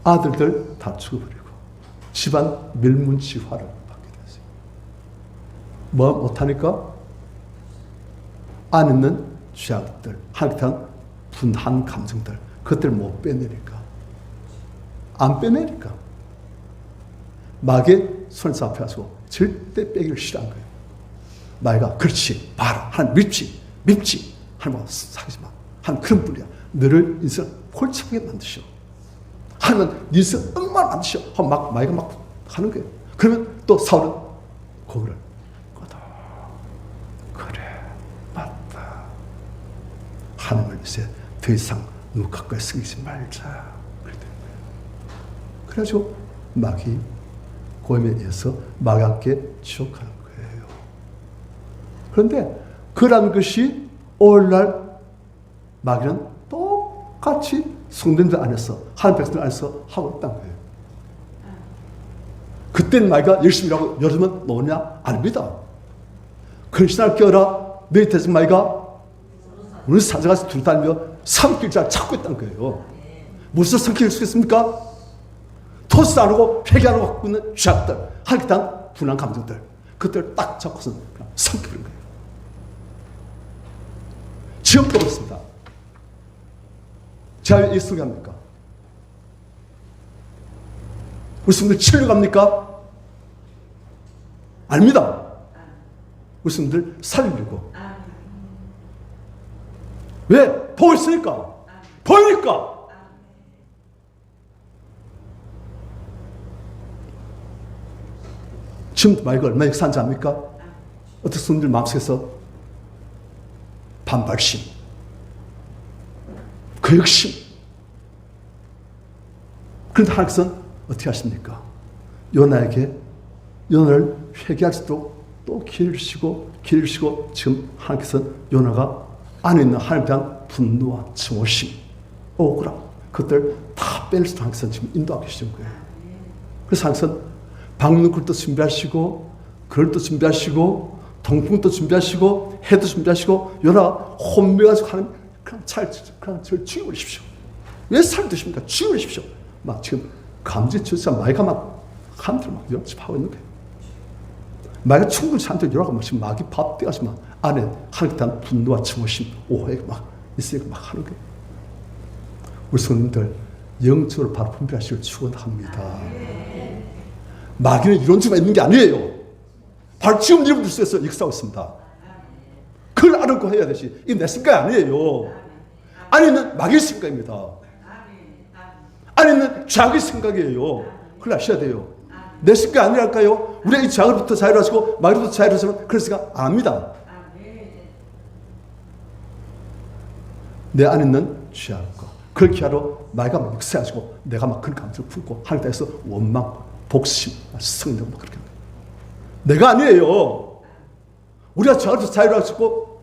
아들들 다 죽어버리고 집안 멸문지화를 받게 됐어요. 뭐 못하니까 안 있는 죄악들, 하나님께 대한 분한 감정들 그것들을 못 빼내니까 안 빼내니까 마귀의 손에 잡혀가지고 절대 빼기를 싫어한 거예요. 마귀가 그렇지 봐라 하나님 밉지 하나님과 사귀지 마 하나님 그런 분이야. 너를 인생 골치하게 만드셔. 하나님은 네 인생 엉망 만드셔. 마귀가 막 하는 거예요. 그러면 또 사울은 고개를 끄덕 그래 맞다. 하나님을 이제 더 이상 너무 가까이 숨기지 말자. 그래가지고 마귀 고임에 의해서 마귀에게 지옥하는 거예요. 그런데 그런 것이 오늘날 마귀는 똑같이 성도님들 안에서 하나님 백성들 안에서 하고 있다는 거예요. 그때는 마귀가 열심히 일하고 요즘은 뭐냐? 아닙니다. 그런 신앙을 깨어라. 너희 대신 마귀가 우리 사자같이 둘다니며 삼킬자 찾고 있다는 거예요. 무슨 삼킬 수 있습니까? 토스 안 하고 회개 안 하고 갖고 있는 죄악들, 하나님께 대한 분한 감정들, 그들을 딱 잡고서 삼키는 거예요. 지옥도 그렇습니다. 제가 왜 예수를 합니까? 우리 성도들 치료를 갑니까? 아닙니다. 우리 성도들 살리려고. 왜? 보고 있으니까. 보이니까. 지금 마귀가 얼마나 역사한지 압니까? 어떤 성도들 마음속에서 반발심, 거역심. 그런데 하나님께서는 어떻게 하십니까? 요나를 회개할 수 있도록 또 기회를 주시고 지금 하나님께서는 요나가 안에 있는 하나님에 대한 분노와 증오심, 억울함, 그것들 다 뺄 수 있도록 하나님께서는 지금 인도하고 계시는 거예요. 그래서 하나님께서는 박능굴도 준비하시고 그늘도 준비하시고 동풍도 준비하시고 해도 준비하시고 요나 혼미가지고 하는 그냥 저를 죽여버리십시오. 왜 살드십니까? 죽여버리십시오. 막 지금 감지처자 마귀가 막 한들 막 연습하고 있는 거예요. 마귀가 충분히 한들 요나가 막 지금 마귀 밥 떼가지고 막 안에 하나님께 대한 분노와 증오심, 오해가 막 있으니까 막 하는 거예요. 우리 성도님들 영적으로 바로 분별하시길 축원합니다. 마귀는 이론주가 있는 게 아니에요. 바로 지금 여러분들 속에서 역사하고 있습니다. 그걸 알고 해야 되지. 이게 내 생각이 아니에요. 안에 있는 마귀의 생각입니다. 안에 있는 자기 생각이에요. 그걸 아셔야 돼요. 내 생각이 아니랄까요? 우리가 이 자기로부터 자유로워지고 마귀로부터 자유로워지면 그런 생각 안 합니다. 내 안에 있는 죄악과 그걸 기하러 마귀가 막 역사해가지고 내가 막 그런 감정을 품고 하나님께 대해서 원망, 복심, 성령 막 그렇게 내가 아니에요. 우리가 저로부터 자유로워지고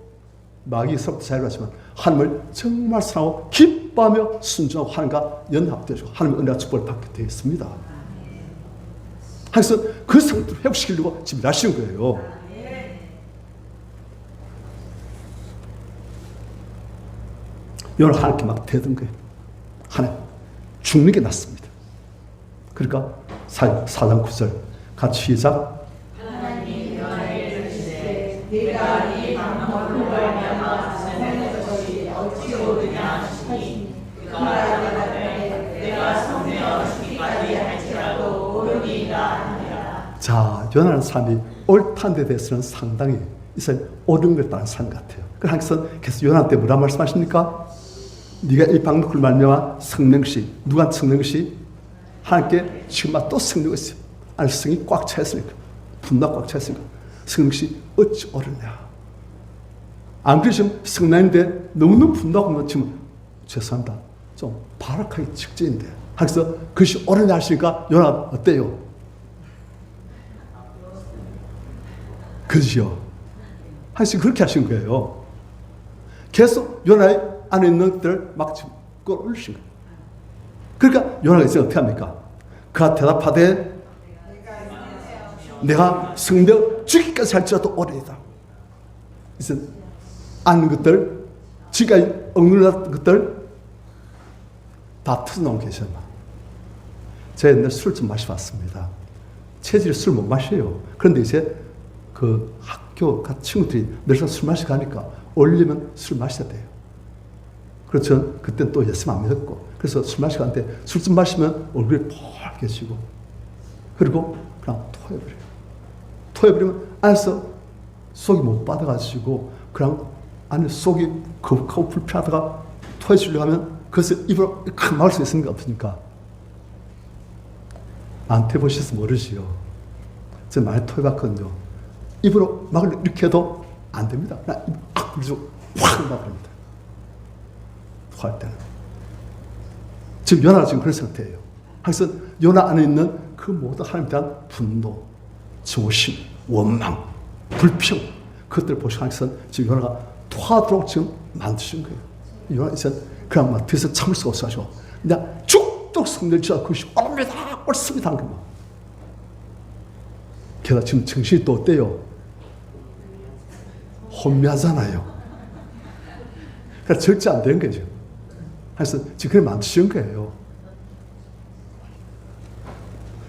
마귀로부터 자유로워지면 하나님을 정말 사랑하고 기뻐하며 순종하고 하나님과 연합되고 하나님의 은혜와 축복을 받게 되어 있습니다. 그래서 그 상태를 회복시키려고 지금 일하시는 거예요. 여러 하나님께 막 대든 거예요. 하나님 죽는 게 낫습니다. 그러니까 4장 9절 같이 시작. 하나님 너에게 주시되 네가 이 방법으로 말미암아 살는 것이 어찌 옳으냐 하시니 그가 말하되 내가 성내어 죽기까지 할지라도 옳으리이다 하니라. 자, 요나라는 사람이 옳다는 데 대해서는 상당히 이 사람이 옳은 걸 따른 사람 같아요. 그래서 계속 요나한테 뭐라 말씀하십니까? 네가 이 방법을 말미암아 성낸 것이 누가 성낸 것이 하나님께 지금 또 성내고 있어요. 안에 성이 꽉 차 있으니까 분노가 꽉 차 있으니까 성낸 것이 어찌 옳으냐. 안 그래도 지금 성난인데 너무너무 분노하고 지금 죄송합니다. 좀 발악하기 직전인데 그래서 그것이 옳으냐 하시니까 요나 어때요? 그지요? 하나님 그렇게 하신 거예요. 계속 요나의 안에 있는 것들을 막 지금 끌어올리신 거예요. 그러니까 요나가 이제 어떻게 합니까? 그가 대답하되 내가 성내어 죽기까지 할지라도 오래이다. 이제 아는 것들, 지금까지 억눌렀던 것들 다 터져나오고 계셨나. 제가 옛날에 술 좀 마셔봤습니다. 체질이 술 못 마셔요. 그런데 이제 그 학교 같은 친구들이 늘상 술 마시고 가니까 올리면 술 마셔야 돼요. 그렇죠. 그때는 또 예수 안 믿었고. 그래서 술 마시고 가는데 술 좀 마시면 얼굴이 펄개지고 그리고 그냥 토해버려요. 토해버리면 안에서 속이 못 받아가지고 그냥 안에 속이 거북하고 불편하다가 토해주려고 하면 그것을 입으로 큰 막을 수 있는 게 없으니까 안 토해보셔서 모르지요. 제가 많이 토해봤거든요. 입으로 막을 이렇게 해도 안 됩니다. 그냥 입을 팍 불리고 확 막아버립니다. 토할 때는. 지금 요나가 지금 그런 상태예요. 그래서 요나 안에 있는 그 모든 하나님에 대한 분노, 조심, 원망, 불평, 그것들을 보시고 하면서 지금 요나가 토하도록 지금 만드신 거예요. 요나 이제 그냥 막 뒤에서 참을 수가 없어가지고 그냥 죽도록 성질지어 그것이 옳습니다, 옳습니다 한 거예요. 게다가 지금 정신이 또 어때요? 혼미하잖아요. 그러니까 절제 안 되는 거죠. 그래서 지금 그걸 만드신 거예요.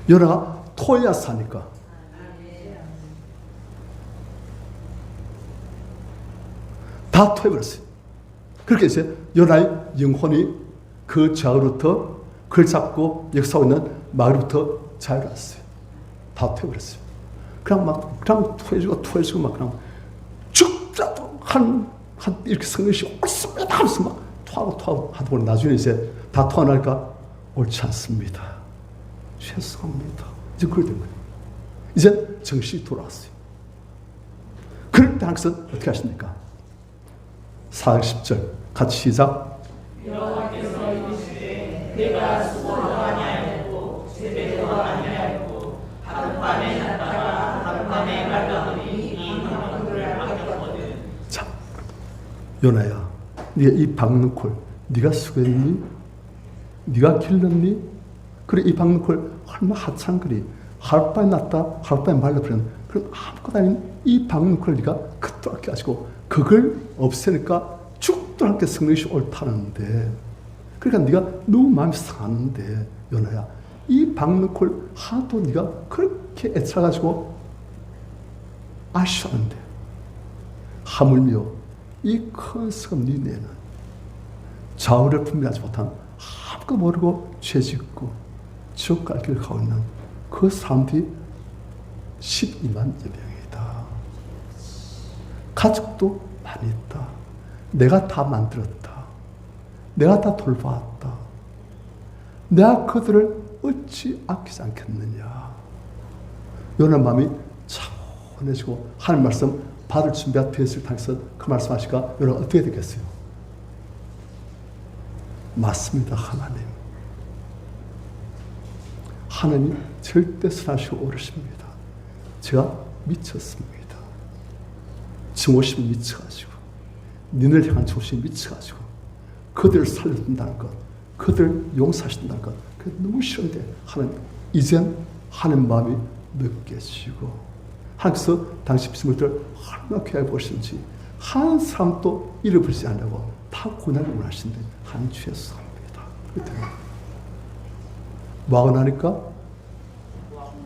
요나가 토해야 사니까. 다 토해버렸어요. 그렇게 이제 요나의 영혼이 그 좌우로부터 그걸 잡고 역사하고 있는 마귀로부터 자유로웠어요. 다 토해버렸어요. 그냥 토해주고 막 그냥 죽자도 이렇게 성령이 옳습니다 하면서 막 토하고 하다 보니 나중에 이제 다 토하니까 옳지 않습니다. 죄송합니다. 이제 그렇게 된 거예요. 이제 정신이 돌아왔어요. 그럴 때 항상 어떻게 하십니까? 40절 같이 시작. 여호와께서 이르시되 내가 수고도 아니하였고 새벽도 아니하였고 하룻밤에 났다가 하룻밤에 말라오니 이 방울을 아꼈거든. 자, 요나야, 네가 이 박는콜 네가 수고했니? 네가 길렀니? 그래 이 박는콜 얼마 하찮으리 하룻밤에 났다 하룻밤에 말라버리는 그럼 아무것도 아닌 이 박는콜 네가 그토록 아껴가지고 그걸 없애니까 죽도 않게 성령이 옳다는데 그러니까 네가 너무 마음이 상하는데 요나야 이 박는콜 하도 네가 그렇게 애차가지고 아쉬워하는데 하물며 이 큰 섬 니네는 좌우를 분별하지 못한 아무것도 모르고 죄짓고 지옥 갈 길을 가고 있는 그 사람들이 12만 여명이다. 가족도 많이 있다. 내가 다 만들었다. 내가 다 돌봐왔다. 내가 그들을 어찌 아끼지 않겠느냐. 요나 마음이 차분해지고 하나님 말씀 받을 준비가 되었을 당에서 그 말씀하시니까 요나가 어떻게 되겠어요? 맞습니다, 하나님. 하나님이 절대 선하시고 옳으십니다. 제가 미쳤습니다. 증오심이 미쳐가지고 니를 향한 조심이 미쳐가지고 그들을 살려준다는 것, 그들을 용서하신다는 것, 그게 너무 싫은데 하나님 이젠 하나님 마음이 느껴지고 하나님께서 당시 피스물들 얼마나 귀하게 보시는지 한 사람도 잃어버리지 않으려고 다 고난을 원하시는데 하나님 죄송합니다. 그때 뭐하고 나니까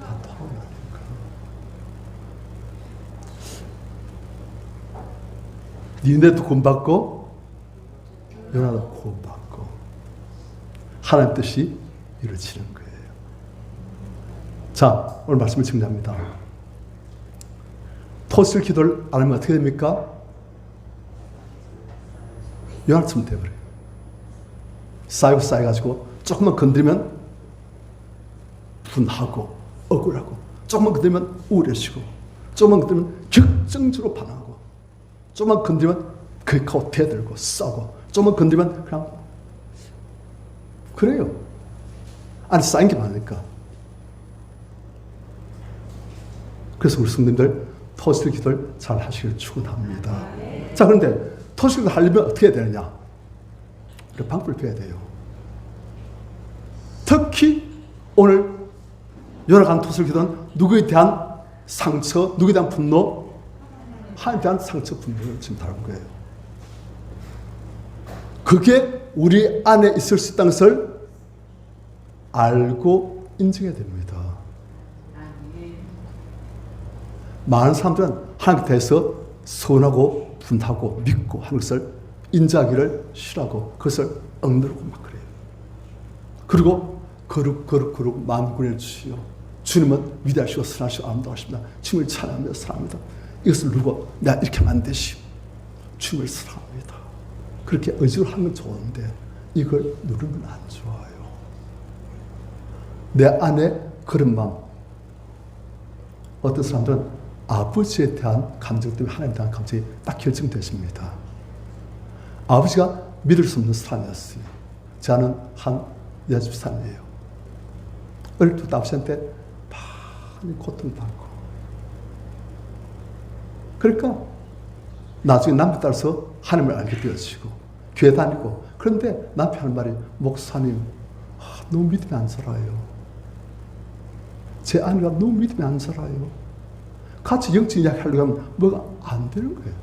다 토하고 나니까 니네도 구원받고 요나도 구원받고 하나님 뜻이 이루어지는 거예요. 자, 오늘 말씀을 정리합니다. 토슬 기도를 안 하면 어떻게 됩니까? 요나처럼 돼버려요. 쌓여가지고 조금만 건드리면 분하고 억울하고 조금만 건드리면 우울해지고 조금만 건드리면 격정적으로 반하고 조금만 건드리면 그하고 대들고 싸고 조금만 건드리면 그냥 그래요. 안에 쌓인 게 많으니까. 그래서 우리 성도님들 토슬 기도를 잘 하시길 축원합니다. 자, 그런데 토슬 기도 하려면 어떻게 해야 되느냐? 그 방법을 배워야 돼요. 특히 오늘 요나가 토슬 기도는 누구에 대한 상처, 누구에 대한 분노, 하나님에 대한 상처, 분노를 지금 다룬 거예요. 그게 우리 안에 있을 수 있다는 것을 알고 인정해야 됩니다. 많은 사람들은 하나님께 대해서 서운하고 분하고 믿고 하는 것을 인정하기를 싫어하고 그것을 억누르고 막 그래요. 그리고 거룩 만군의 주여 주님은 위대하시고 선하시고 아름다우십니다. 주님을 찬양하며 사랑합니다. 이것을 누르고 내가 이렇게 하면 안 되시오. 주님을 사랑합니다. 그렇게 의지를 하는 건 좋은데 이걸 누르면 안 좋아요. 내 안에 그런 마음. 어떤 사람들은 아버지에 대한 감정 때문에 하나님에 대한 감정이 딱 결정되십니다. 아버지가 믿을 수 없는 사람이었어요. 저는 한 내 집사람이에요. 어릴 때부터 아버지한테 많이 고통받고. 그러니까 나중에 남편 따라서 하나님을 알게 되어지고 교회 다니고. 그런데 남편 하는 말이 목사님 너무 믿음이 안 살아요. 제 아내가 너무 믿음이 안 살아요. 같이 영적 이야기 하려고 하면 뭐가 안 되는 거예요.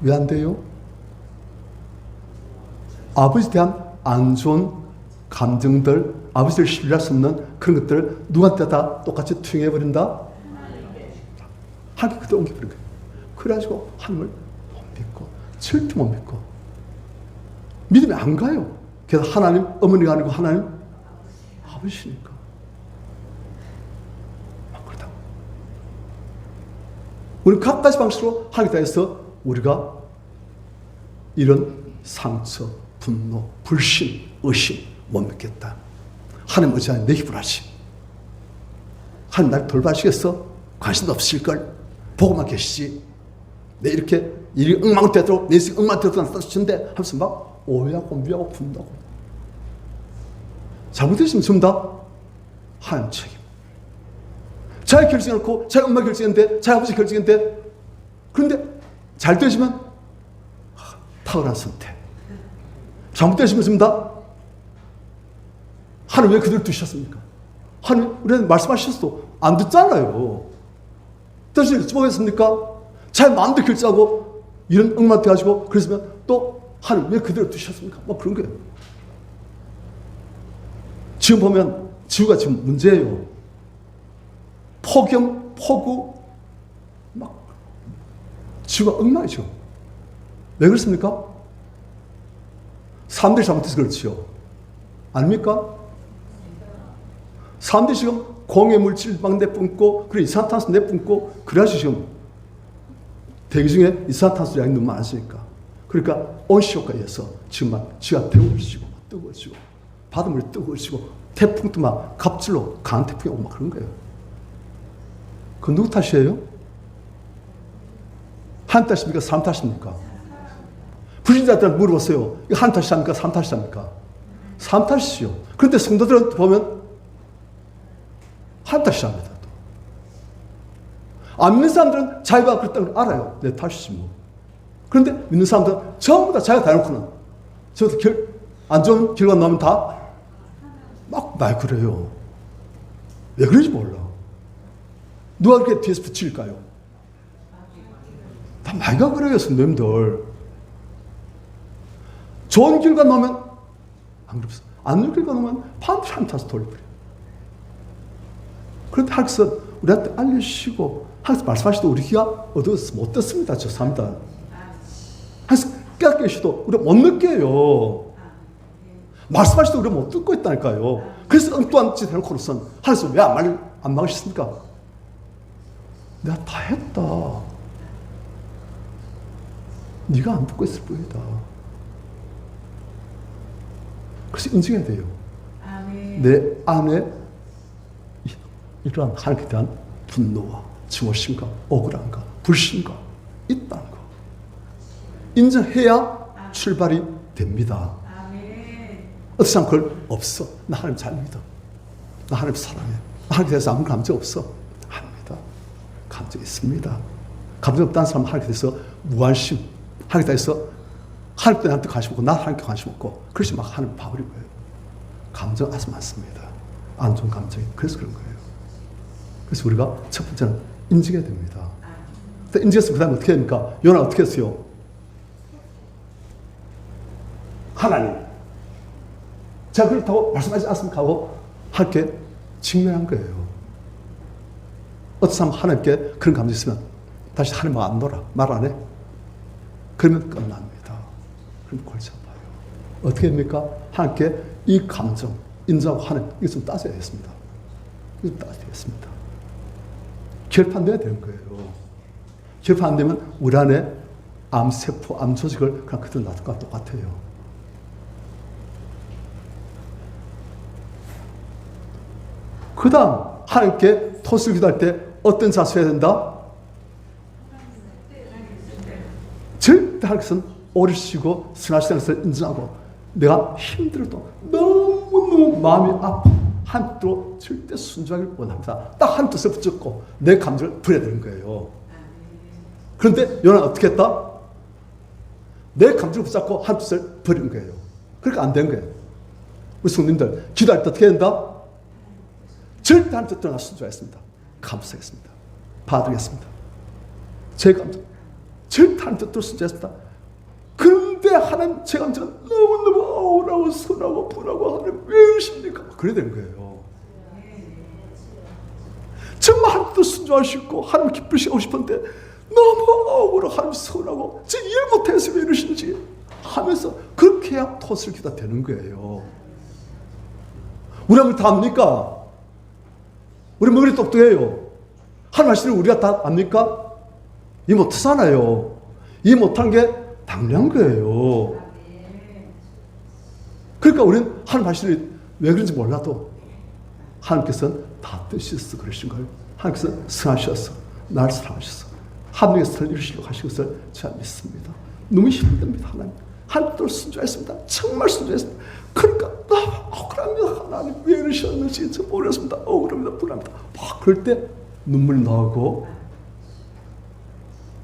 왜 안 돼요? 아버지에 대한 안 좋은 감정들, 아버지를 신뢰할 수 없는 그런 것들을 누구한테 다 똑같이 투영해버린다? 하나님 그대로 옮겨버린 거예요. 그래가지고 하나님을 못 믿고, 절대 못 믿고, 믿음이 안 가요. 그래서 하나님, 어머니가 아니고 하나님, 아버지니까. 막 그러다. 우리 각가지 방식으로 하나님께 대해서 우리가 이런 상처, 분노, 불신, 의심 못 믿겠다. 하나님 어찌하냐 내 힘을 하시. 하나님 날 돌봐주시겠어? 관심도 없으실걸? 보고만 계시지. 내 이렇게 일이 엉망되도록 내 인생이 엉망되도록 따주시는데 하면서 막 오해하고 미워하고 분다고. 잘못했으면 전부 다 하나님 책임. 자기 결정을 놓고 자기 엄마 결정인데 자기 아버지 결정인데 그런데 잘 되시면 탁월한 선택. 잘못되시면 전부 다 하나님 왜 그들 두셨습니까? 하나님 우리한테 말씀하셨어도 안 듣잖아요. 뜻을 듣지 못했습니까? 자기 마음대로 결정하고 이런 엉망 돼가지고 그랬으면 또 하나님 왜 그대로 두셨습니까? 뭐 그런 거예요. 지금 보면 지구가 지금 문제예요. 폭염, 폭우, 막 지구가 엉망이죠. 왜 그렇습니까? 사람들이 잘못해서 그렇지요. 아닙니까? 사람들이 지금 공해 물질 막 내뿜고 그리고 이산화탄소 내뿜고 그래야지 지금 대기 중에 이산화탄소 양이 너무 많으니까. 그러니까 온실효과에 의해서 지금 막 지가 데워지고 뜨거워지고 바닷물이 뜨거워지고 태풍도 막 갑질로 강한 태풍이 오고 막 그런 거예요. 그건 누구 탓이에요? 하나님 탓입니까? 사람 탓입니까? 불신자들한테 물어봤어요. 이거 하나님 탓이랍니까? 사람 탓이랍니까? 사람 탓이요. 그런데 성도들은 보면 하나님 탓이랍니다. 안 믿는 사람들은 자기가 그랬다는 걸 알아요. 내 탓이지 뭐. 그런데 믿는 사람들은 전부 다 자기가 다 해놓고는 저도 안 좋은 결과 나오면 다 막 말 그래요. 왜 그런지 몰라. 누가 그렇게 뒤에서 붙일까요? 다 말가 그래요, 선생님들. 좋은 결과 나오면 안 그렇습니다. 안 좋은 결과 나오면 반드시 하나님 탓을 돌려버려요. 그런데 하나님께서 우리한테 알려주시고 하나님께서 말씀하시도 우리 귀가 어두워서 못 듣습니다. 죄송합니다. 하나님께서 깨닫게 하시도 우리가 못 느껴요. 말씀하시도 우리가 못 듣고 있다니까요. 그래서 엉뚱한 짓 해놓고는 하나님께서 왜 안 막으셨습니까? 내가 다 했다. 네가 안 듣고 있을 뿐이다. 그래서 인정해야 돼요. 내 안에 이러한 하나님께 대한 분노와 증오심과 억울함과 불신과 있다는 거. 인정해야 출발이 됩니다. 어떤 사람 그걸 없어. 나 하나님 잘 믿어. 나 하나님 사랑해. 나 하나님에 대해서 아무 감정 없어. 아닙니다. 감정 있습니다. 감정 없다는 사람은 하나님에 대해서 무관심. 하나님에 대해서 하나님께 나한테 관심 없고 나 하나님께 관심 없고 그래서 막 하나님 봐버린 거예요. 감정 아주 많습니다. 안 좋은 감정이. 그래서 그런 거예요. 그래서 우리가 첫 번째는 인정해야 됩니다. 인정해서 그 다음에 어떻게 합니까? 요나 어떻게 했어요? 하나님. 제가 그렇다고 말씀하지 않습니까? 하고 하나님께 직면한 거예요. 어떤 사람 하나님께 그런 감정이 있으면 다시 하나님하고 안 놀아. 말 안 해. 그러면 끝납니다. 그럼 골치 아파요. 어떻게 됩니까? 하나님께 이 감정, 인정하고 하나님, 이거 좀 따져야겠습니다. 이거 좀 따져야겠습니다. 결판돼야 되는 거예요. 결판 안 되면 우리 안에 암세포, 암조직을 그냥 그대로 놔둘 것과 똑같아요. 그 다음, 하나님께 토스를 기도할 때 어떤 자세 해야 된다? 절대 하나님께서는 오르시고 선하시다는 것을 인정하고 내가 힘들어도 너무너무 마음이 아파 한 뜻으로 절대 순종하기를 원합니다. 딱 한 뜻을 붙잡고 내 감정을 버려야 되는 거예요. 그런데 요나는 어떻게 했다? 내 감정을 붙잡고 한 뜻을 버리는 거예요. 그러니까 안 된 거예요. 우리 성도님들 기도할 때 어떻게 해야 된다? 절대 한 뜻대로 순종하겠습니다. 감사하겠습니다. 받으겠습니다. 제 감정 절대 한 뜻대로 순종하겠습니다. 그런데 하나님 제 감정은 너무너무 억울하고 서운하고 분하고 하나님 왜 이러십니까? 그래야 되는 거예요. 정말 하나님도 순종하시고 하나님 기쁘시고 싶은데 너무 억울하고 하나님 서운하고 저 이해 못해서 왜 이러시는지 하면서 그렇게 해야 토스를 기도가 되는 거예요. 우리 하나님 다 압니까? 우리 머리 똑똑해요. 하나님 하시는 우리가 다 압니까? 이해 못하잖아요. 이해 못한 게 당연한 거예요. 그러니까 우리는 하나님 하시는 왜 그런지 몰라도 하나님께서는 다 뜻이었어 그러신 거예요. 하나님께서는 선하셔서 나를 사랑하셔서 하나님께서 설 이루시려고 하신 것을 제가 믿습니다. 너무 힘듭니다. 하나님도 순종했습니다. 정말 순종했습니다. 그러니까 너무 억울합니다. 하나님 왜 이러셨는지 저 모르겠습니다. 억울합니다. 불안합니다. 막 그럴 때 눈물이 나오고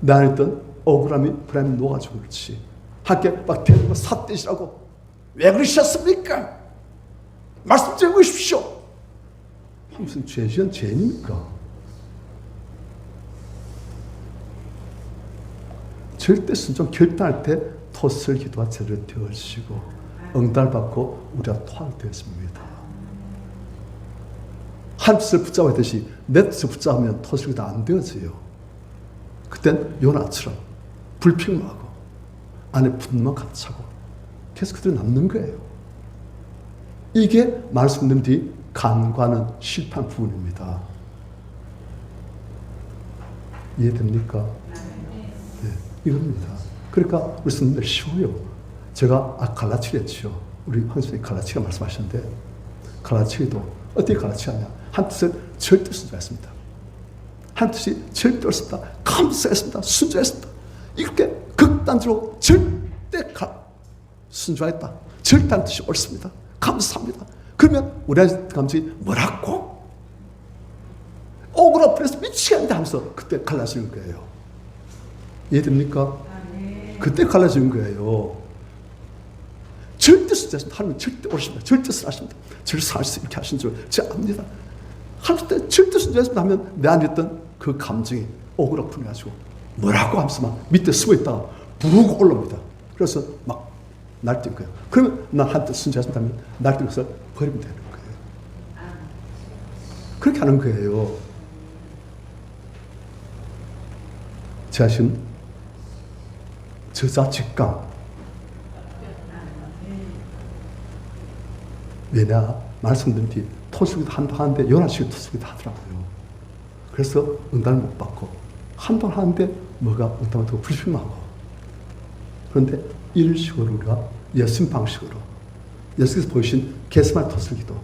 내 안에 있던 억울함이 불안이 녹아지고 그렇지. 함께 막 대고 삿대시라고 왜 그러셨습니까? 말씀 좀 해주십시오. 무슨 죄지은 죄입니까? 절대 순종 결단할 때 토설 기도가 제대로 되어지고 응답을 받고 우리가 토할되었습니다. 한 뜻을 붙잡았듯이 내 뜻을 붙잡으면 토설 기도가 안 되어져요. 그땐 요나처럼 불평하고 안에 분노만 가득 차고 계속 그대로 남는 거예요. 이게 말씀드린 간과는 실패한 부분입니다. 이해됩니까? 네, 이겁니다. 그러니까 우리 선생님들 쉬워요. 제가 갈라치기 했죠. 우리 황선생님 갈라치기 말씀하셨는데 갈라치기도 어떻게 갈라치기 하냐. 한 뜻을 절대 순종했습니다. 한 뜻이 절대 옳습니다. 감사했습니다. 순종했습니다. 이렇게 극단적으로 절대 순종했다. 절대 한 뜻이 옳습니다. 감사합니다. 그러면 우리의 감정이 뭐라고? 억울하고 그래서 미치겠는데 하면서 그때 갈라지는 거예요. 이해됩니까? 그때 갈라지는 거예요. 절대 순종했습니다. 하나님 절대 옳으십니다. 절대 선하십니다. 저를 사실 이렇게 하신 줄 제가 압니다. 하나님 때 절대 순종했습니다 하면 내 안에 있던 그 감정이 억울하고 분해가지고 뭐라고 하면서 막 밑에 숨어 있다가 부르고 올라옵니다. 그래서 막 날뛸 거예요. 그러면 난 한때 순종했습니다 하면 날뛸 것을 버리면 되는 거예요. 그렇게 하는 거예요. 제 자신 저자 직감. 왜냐 말씀드린 뒤 토수기도 한번 하는데 11시간 토수기도 하더라고요. 그래서 응답을 못 받고 한 번 하는데 뭐가 응답을 듣고 불평하고. 그런데 이런 식으로 우리가 예수님 방식으로 예수께서 보이신 게스마네 토수기도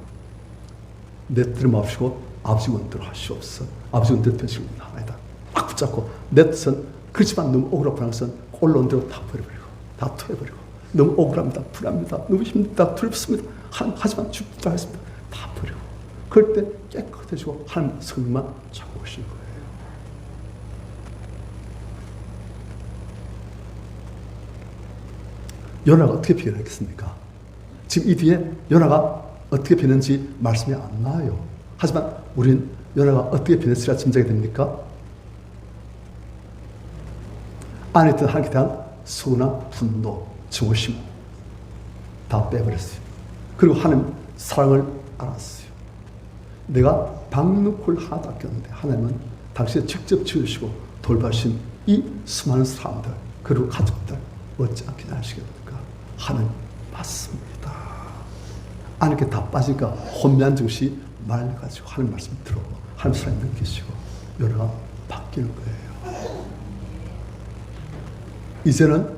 내 뜻을 마옵시고 아버지 원대로 하시옵소서. 아버지 원대로 되시는 하나이다. 막 붙잡고 내 뜻은 그렇지만 너무 억울하고 불안한 것은 올라온 대로 다 버려버리고 다 토해버리고 너무 억울합니다. 불안합니다. 너무 힘들다. 두렵습니다. 하지만 죽지도 않습니다. 다 버리고 그럴 때 깨끗해지고 하나님 성령만 찾고 오시는 거예요. 요나가 어떻게 변했겠습니까? 지금 이 뒤에 요나가 어떻게 변했는지 말씀이 안 나와요. 하지만 우리는 요나가 어떻게 변했으리라 짐작이 됩니까? 안에 있던 하나님께 대한 서운함, 분노, 증오심 다 빼버렸어요. 그리고 하나님 사랑을 알았어요. 내가 박누쿨 하나도 아꼈는데 하나님은 당신이 직접 지으시고 돌봐신 이 수많은 사람들 그리고 가족들 어찌 않게 하시겠습니까? 하나님 맞습니다. 안에 다 빠지니까 혼미한 정신이 말려가지고 하나님 말씀 들어오고 하나님 사랑을 느끼시고 여러가 바뀌는 거예요. 이제는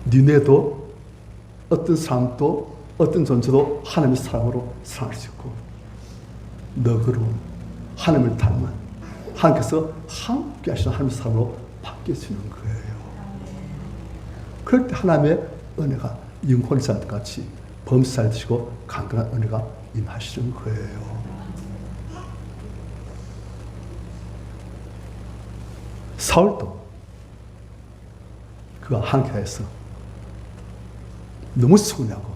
니네도 어떤 사람도 어떤 존재도 하나님의 사랑으로 사랑할 수 있고 너그러운 하나님을 닮은 하나님께서 함께 하시는 하나님의 사랑으로 바뀌어지는 거예요. 그럴 때 하나님의 은혜가 영혼을 살 것 같이 범사에 드시고 강건한 은혜가 임하시는 거예요. 사울도 그가 항해에서 너무 서운하고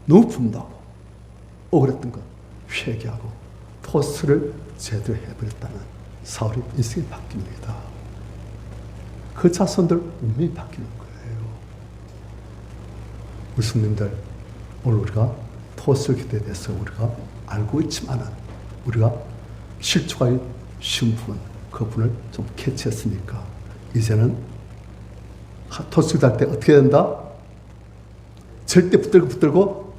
너무 분노하고 억울했던 것 회개하고 토스를 제대로 해버렸다는 사울의 인생이 바뀝니다. 그 자손들 운명이 바뀌는 거예요. 우리 성님들, 오늘 우리가 토스 기대에 대해서 우리가 알고 있지만은 우리가 실추가 쉬운 부분, 그 부분을 좀 캐치했으니까 이제는 토스 기도할 때 어떻게 된다? 절대 붙들고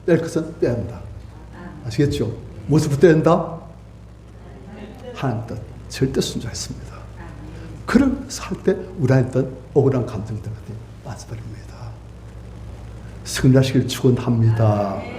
뺄 것은 빼야 한다. 아시겠죠? 무엇을 붙들어야 한다? 하나님 뜻, 절대 순종했습니다. 그러면서 할 때 우리한테 있던 억울한 감정들이 빠져버립니다. 승리하시길 축원합니다.